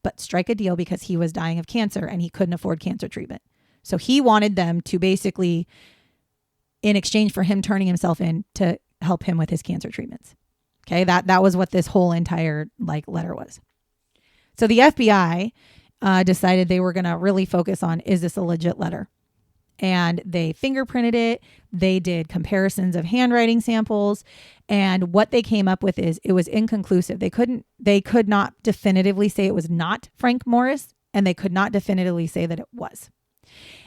but strike a deal because he was dying of cancer and he couldn't afford cancer treatment. So he wanted them to basically, in exchange for him turning himself in, to help him with his cancer treatments. Okay, that was what this whole entire letter was. So the FBI decided they were going to really focus on, is this a legit letter? And they fingerprinted it. They did comparisons of handwriting samples. And what they came up with is it was inconclusive. They could not definitively say it was not Frank Morris, and they could not definitively say that it was.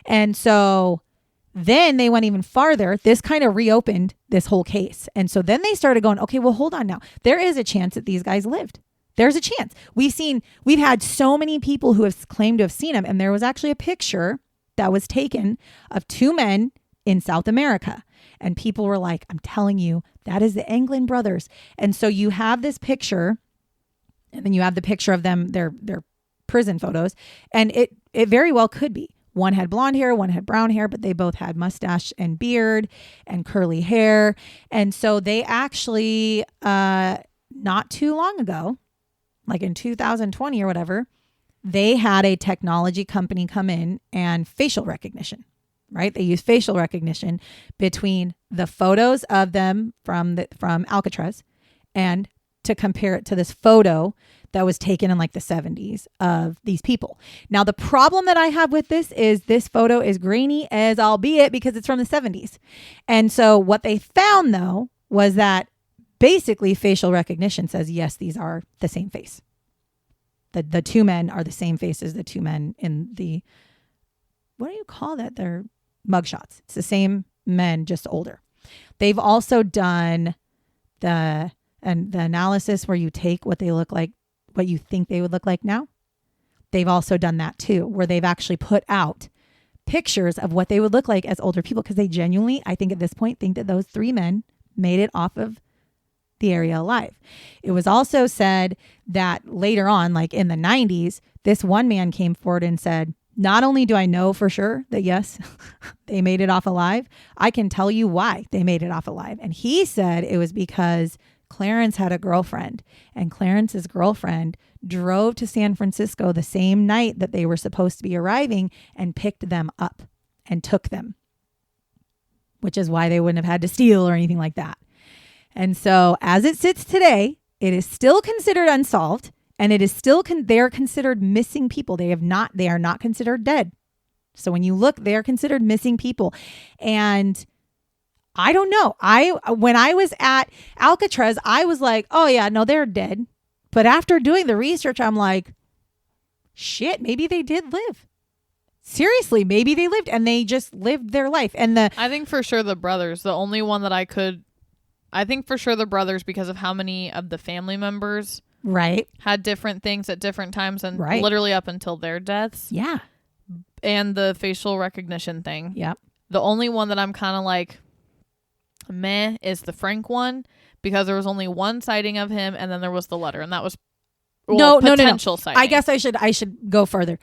And so then they went even farther. This kind of reopened this whole case. And so then they started going, okay, well, hold on now. There is a chance that these guys lived. There's a chance. We've had so many people who have claimed to have seen him. And there was actually a picture that was taken of two men in South America. And people were like, I'm telling you, that is the Anglin brothers. And so you have this picture, and then you have the picture of them, their prison photos. And it very well could be. One had blonde hair, one had brown hair, but they both had mustache and beard and curly hair. And so they actually, not too long ago, like in 2020 or whatever, they had a technology company come in and facial recognition, right? They use facial recognition between the photos of them from Alcatraz and to compare it to this photo that was taken in like the 70s of these people. Now, the problem that I have with this is this photo is grainy as albeit because it's from the 70s. And so what they found though was that basically facial recognition says, yes, these are the same face. The two men are the same face as the two men in the, what do you call that? They're mugshots. It's the same men, just older. They've also done the analysis where you take what they look like, what you think they would look like now. They've also done that too, where they've actually put out pictures of what they would look like as older people, because they genuinely, I think at this point, think that those three men made it off of the area alive. It was also said that later on, like in the 90s, this one man came forward and said, not only do I know for sure that yes, they made it off alive, I can tell you why they made it off alive. And he said it was because Clarence had a girlfriend, and Clarence's girlfriend drove to San Francisco the same night that they were supposed to be arriving and picked them up and took them, which is why they wouldn't have had to steal or anything like that. And so as it sits today, it is still considered unsolved, and it is still they're considered missing people. They are not considered dead. So when you look, they are considered missing people. And I don't know. When I was at Alcatraz, I was like, oh yeah, no, they're dead. But after doing the research, I'm like, shit, maybe they did live. Seriously, maybe they lived and they just lived their life. And I think for sure the brothers, the only one that I think for sure the brothers, because of how many of the family members had different things at different times and literally up until their deaths. Yeah. And the facial recognition thing. Yep. The only one that I'm kind of like, meh, is the Frank one, because there was only one sighting of him, and then there was the letter, and that was potential sighting. I guess I should go further.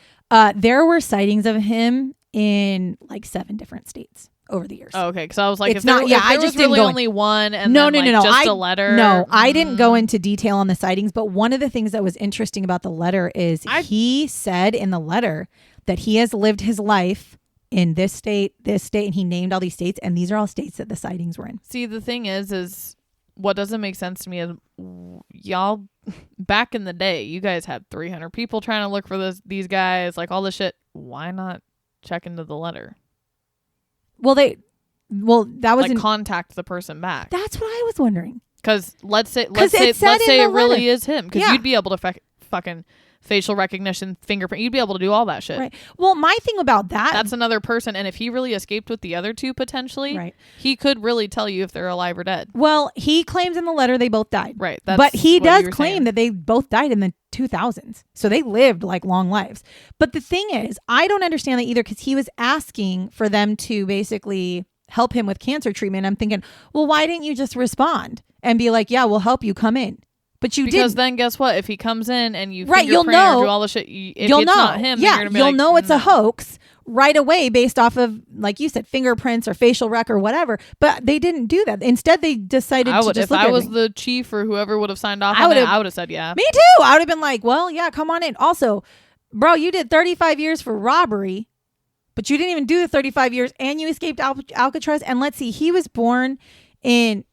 There were sightings of him in like 7 different states over the years. Oh, okay, because I was like, it's not. Yeah, I just really didn't only one, and no, just a letter. No, I didn't go into detail on the sightings, but one of the things that was interesting about the letter is he said in the letter that he has lived his life in this state, and he named all these states, and these are all states that the sightings were in. See, the thing is what doesn't make sense to me is y'all back in the day, you guys had 300 people trying to look for these guys, like all this shit. Why not check into the letter? Well, that was like contact the person back. That's what I was wondering. Because let's say it really is him, because you'd be able to fucking facial recognition, fingerprint. You'd be able to do all that shit. Right. Well, my thing about that's another person. And if he really escaped with the other 2 potentially, he could really tell you if they're alive or dead. Well, he claims in the letter they both died. Right. But he does claim that they both died in the 2000s. So they lived like long lives. But the thing is, I don't understand that either, because he was asking for them to basically help him with cancer treatment. I'm thinking, well, why didn't you just respond and be like, yeah, we'll help you, come in? But you didn't. Because then guess what? If he comes in and you you'll know, or do all the shit, if it's not him, yeah, you're gonna be you'll like, know it's a hoax right away based off of, like you said, fingerprints or facial rec or whatever. But they didn't do that. Instead, they decided to just if look at I was everything. the chief or whoever would have signed off on that, I would have said yeah. Me too. I would have been like, well, yeah, come on in. Also, bro, you did 35 years for robbery, but you didn't even do the 35 years, and you escaped Alcatraz. And let's see,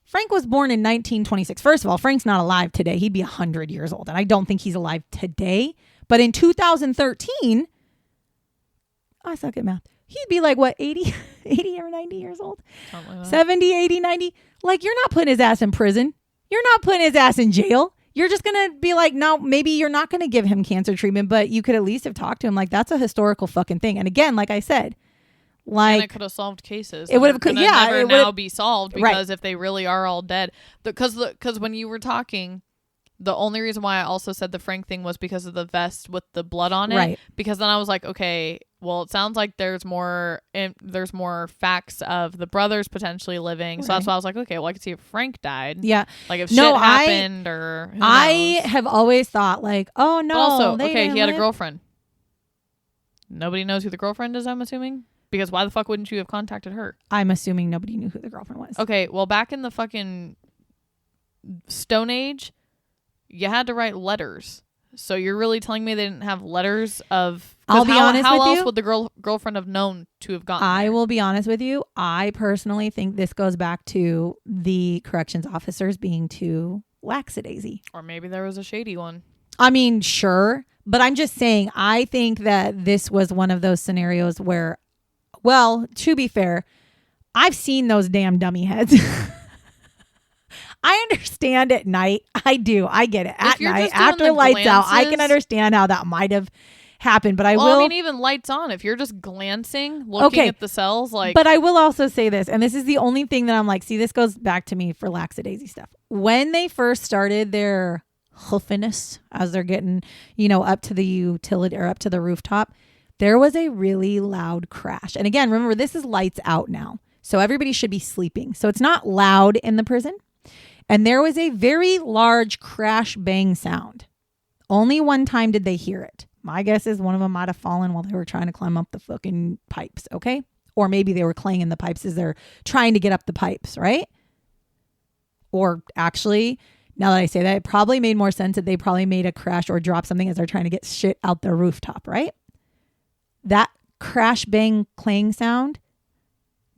Frank was born in 1926. First of all, Frank's not alive today. He'd be 100 years old. And I don't think he's alive today. But in 2013, I suck at math. He'd be like, what, 80 or 90 years old? Something like that. 70, 80, 90. Like, you're not putting his ass in prison. You're not putting his ass in jail. You're just going to be like, no, maybe you're not going to give him cancer treatment, but you could at least have talked to him. Like, that's a historical fucking thing. And again, like I said, and it could have solved cases. It would have, never now be solved, because if they really are all dead, because when you were talking, the only reason why I also said the Frank thing was because of the vest with the blood on it. Right. Because then I was like, okay, well, it sounds like there's more facts of the brothers potentially living. So that's why I was like, okay, well, I could see if Frank died. Yeah. Like if shit happened or who I knows. have always thought like, oh no. But also, he had a girlfriend. Nobody knows who the girlfriend is, I'm assuming. Because why the fuck wouldn't you have contacted her? I'm assuming nobody knew who the girlfriend was. Okay, well, back in the fucking Stone Age, you had to write letters. So you're really telling me they didn't have letters of... I'll be honest with you. How else would the girlfriend have known to have gotten I there? will be honest with you. I personally think this goes back to the corrections officers being too lackadaisy. Or maybe there was a shady one. I mean, sure. But I'm just saying, I think that this was one of those scenarios where... Well, to be fair, I've seen those damn dummy heads. I understand at night. I do. I get it. At night, after lights out, I can understand how that might have happened. But I mean, even lights on. If you're just glancing, looking at the cells, like. But I will also say this, and this is the only thing that I'm like, see, this goes back to me for lackadaisy stuff. When they first started their hoofiness, as they're getting, up to the utility or up to the rooftop, there was a really loud crash. And again, remember, this is lights out now. So everybody should be sleeping. So it's not loud in the prison. And there was a very large crash bang sound. Only one time did they hear it. My guess is one of them might have fallen while they were trying to climb up the fucking pipes. Okay. Or maybe they were clanging the pipes as they're trying to get up the pipes. Right. Or actually, Now that I say that, it probably made more sense that they probably made a crash or dropped something as they're trying to get shit out the rooftop, right? That crash, bang, clang sound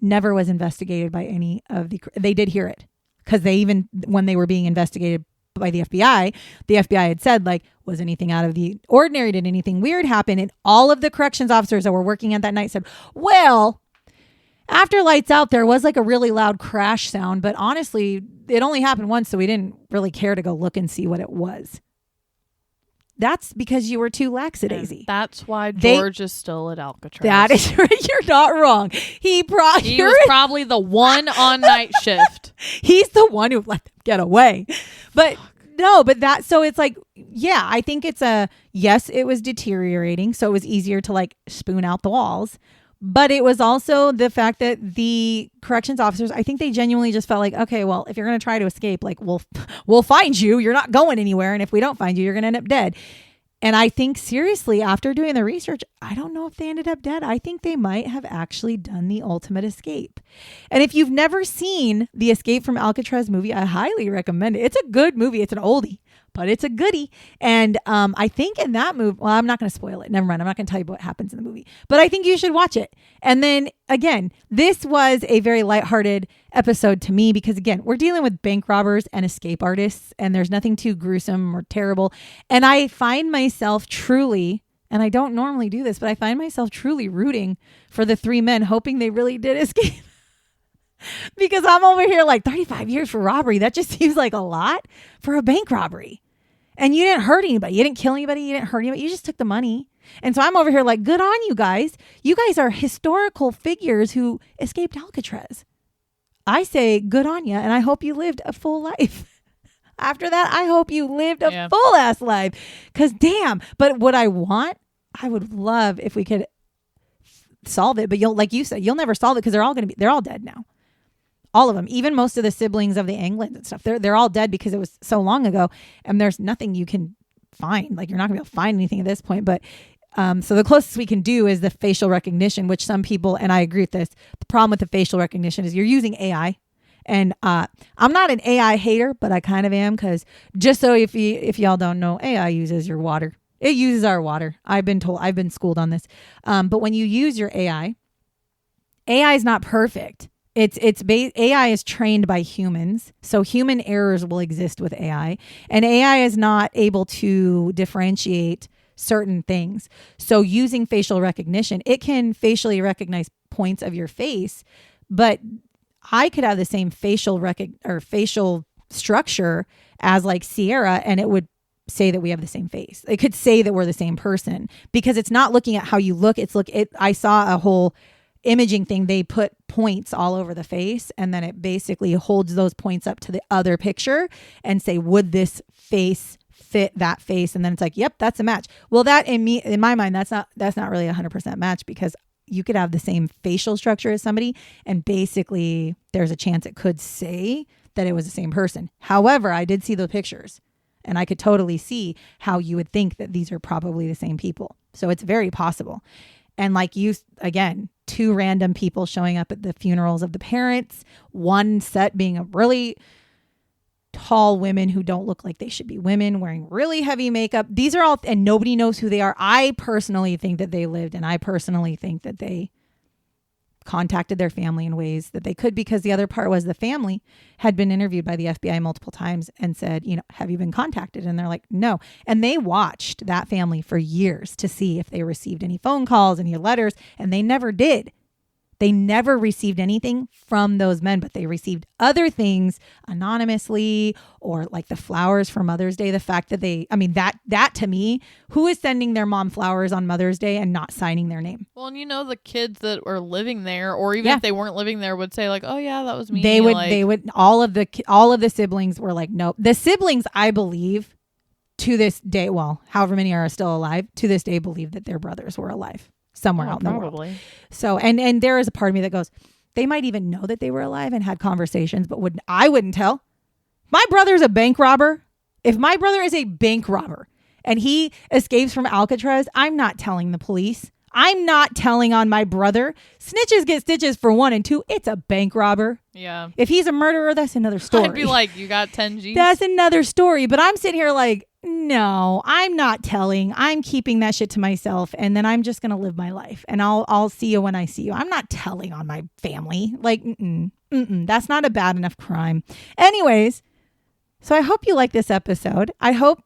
never was investigated by any of the... They did hear it because they even, when they were being investigated by the FBI had said, like, was anything out of the ordinary? Did anything weird happen? And all of the corrections officers that were working at that night said, well, after lights out, there was like a really loud crash sound, but honestly, it only happened once, so we didn't really care to go look and see what it was. That's because you were too lackadaisy. That's why George is still at Alcatraz. That is right. You're not wrong. He was probably the one on night shift. He's the one who let them get away. But no, but that, so it's like, yeah, I think it's yes, it was deteriorating. So it was easier to like spoon out the walls. But it was also the fact that the corrections officers, I think they genuinely just felt like, okay, well, if you're going to try to escape, like we'll find you. You're not going anywhere. And if we don't find you, you're going to end up dead. And I think seriously, after doing the research, I don't know if they ended up dead. I think they might have actually done the ultimate escape. And if you've never seen the Escape from Alcatraz movie, I highly recommend it. It's a good movie. It's an oldie, but it's a goodie. And I think in that movie, well, I'm not going to spoil it. Never mind. I'm not going to tell you what happens in the movie, but I think you should watch it. And then again, this was a very lighthearted episode to me because again, we're dealing with bank robbers and escape artists, and there's nothing too gruesome or terrible. And I find myself truly, and I don't normally do this, but I find myself truly rooting for the three men, hoping they really did escape. Because I'm over here like 35 years for robbery. That just seems like a lot for a bank robbery. And you didn't hurt anybody. You didn't kill anybody. You didn't hurt anybody. You just took the money. And so I'm over here like, good on you guys. You guys are historical figures who escaped Alcatraz. I say good on you. And I hope you lived a full life. After that, I hope you lived a full ass life. Because damn. But what I would love if we could solve it. But like you said, you'll never solve it because they're all dead now. All of them, even most of the siblings of the Anglins and stuff, they're all dead because it was so long ago, and there's nothing you can find. Like you're not gonna be able to find anything at this point. But so the closest we can do is the facial recognition, which some people, and I agree with this. The problem with the facial recognition is you're using AI, and I'm not an AI hater, but I kind of am because just so if y'all don't know, AI uses your water. It uses our water. I've been schooled on this. But when you use your AI is not perfect. AI is trained by humans, so human errors will exist with AI, and AI is not able to differentiate certain things. So using facial recognition, it can facially recognize points of your face, but I could have the same facial structure as like Sierra, and it would say that we have the same face. It could say that we're the same person because it's not looking at how you look. I saw a whole imaging thing. They put points all over the face, and then it basically holds those points up to the other picture and say, would this face fit that face? And then it's like, yep, that's a match. Well, that in my mind, that's not really 100% match because you could have the same facial structure as somebody, and basically there's a chance it could say that it was the same person. However, I did see the pictures, and I could totally see how you would think that these are probably the same people. So it's very possible. And like you, again, two random people showing up at the funerals of the parents, one set being a really tall women who don't look like they should be women, wearing really heavy makeup. These are all, and nobody knows who they are. I personally think that they lived, and I personally think that they contacted their family in ways that they could, because the other part was the family had been interviewed by the FBI multiple times and said, have you been contacted? And they're like, no. And they watched that family for years to see if they received any phone calls, any letters, and they never did. They never received anything from those men, but they received other things anonymously, or like the flowers for Mother's Day. The fact that that to me, who is sending their mom flowers on Mother's Day and not signing their name? Well, and the kids that were living there, or even if they weren't living there, would say like, oh yeah, that was me. They would, all of the siblings were like, nope. The siblings, I believe to this day, well, however many are still alive, to this day believe that their brothers were alive somewhere out in the world. So, and there is a part of me that goes, they might even know that they were alive and had conversations, but I wouldn't tell. My brother's a bank robber. If my brother is a bank robber and he escapes from Alcatraz, I'm not telling the police. I'm not telling on my brother. Snitches get stitches for 1 and 2. It's a bank robber. Yeah. If he's a murderer, that's another story. I'd be like, you got 10 G's? That's another story. But I'm sitting here like, no, I'm not telling. I'm keeping that shit to myself. And then I'm just going to live my life. And I'll see you when I see you. I'm not telling on my family. Like, that's not a bad enough crime. Anyways, so I hope you like this episode. I hope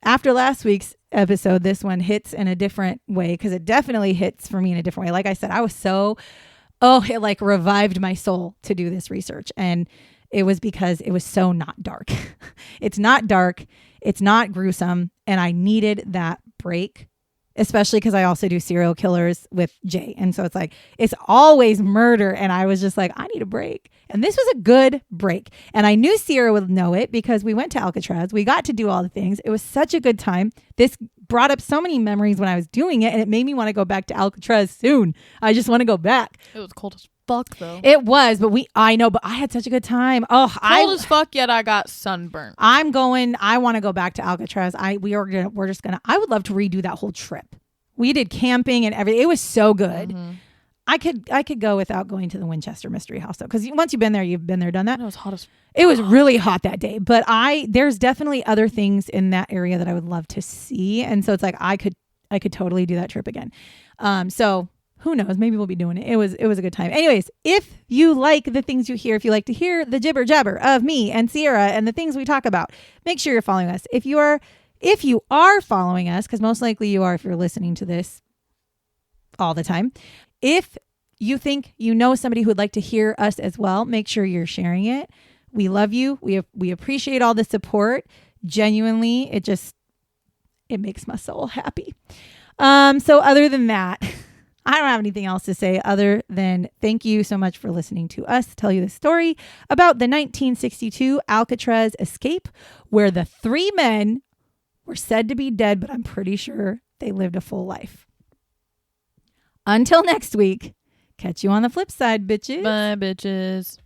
after last week's episode, this one hits in a different way, because it definitely hits for me in a different way. Like I said, I was so, it like revived my soul to do this research. And it was because it was so not dark. It's not dark. It's not gruesome. And I needed that break, especially because I also do serial killers with Jay. And so it's like, it's always murder. And I was just like, I need a break. And this was a good break. And I knew Sierra would know it because we went to Alcatraz. We got to do all the things. It was such a good time. This brought up so many memories when I was doing it. And it made me want to go back to Alcatraz soon. I just want to go back. It was cold as fuck though. It was, but I know, but I had such a good time. Oh, cold as fuck, yet I got sunburned. I want to go back to Alcatraz. I would love to redo that whole trip. We did camping and everything. It was so good. Mm-hmm. I could go without going to the Winchester Mystery House though, because once you've been there, done that. It was hot as fuck. It was really hot that day, but there's definitely other things in that area that I would love to see, and so it's like I could totally do that trip again. So who knows? Maybe we'll be doing it. It was a good time. Anyways, if you like the things you hear, if you like to hear the jibber jabber of me and Sierra and the things we talk about, make sure you're following us. If you are following us, because most likely you are if you're listening to this all the time. If you think you know somebody who would like to hear us as well, make sure you're sharing it. We love you. We appreciate all the support. Genuinely, it makes my soul happy. So other than that, I don't have anything else to say other than thank you so much for listening to us tell you the story about the 1962 Alcatraz escape, where the 3 men were said to be dead, but I'm pretty sure they lived a full life. Until next week, catch you on the flip side, bitches. Bye, bitches.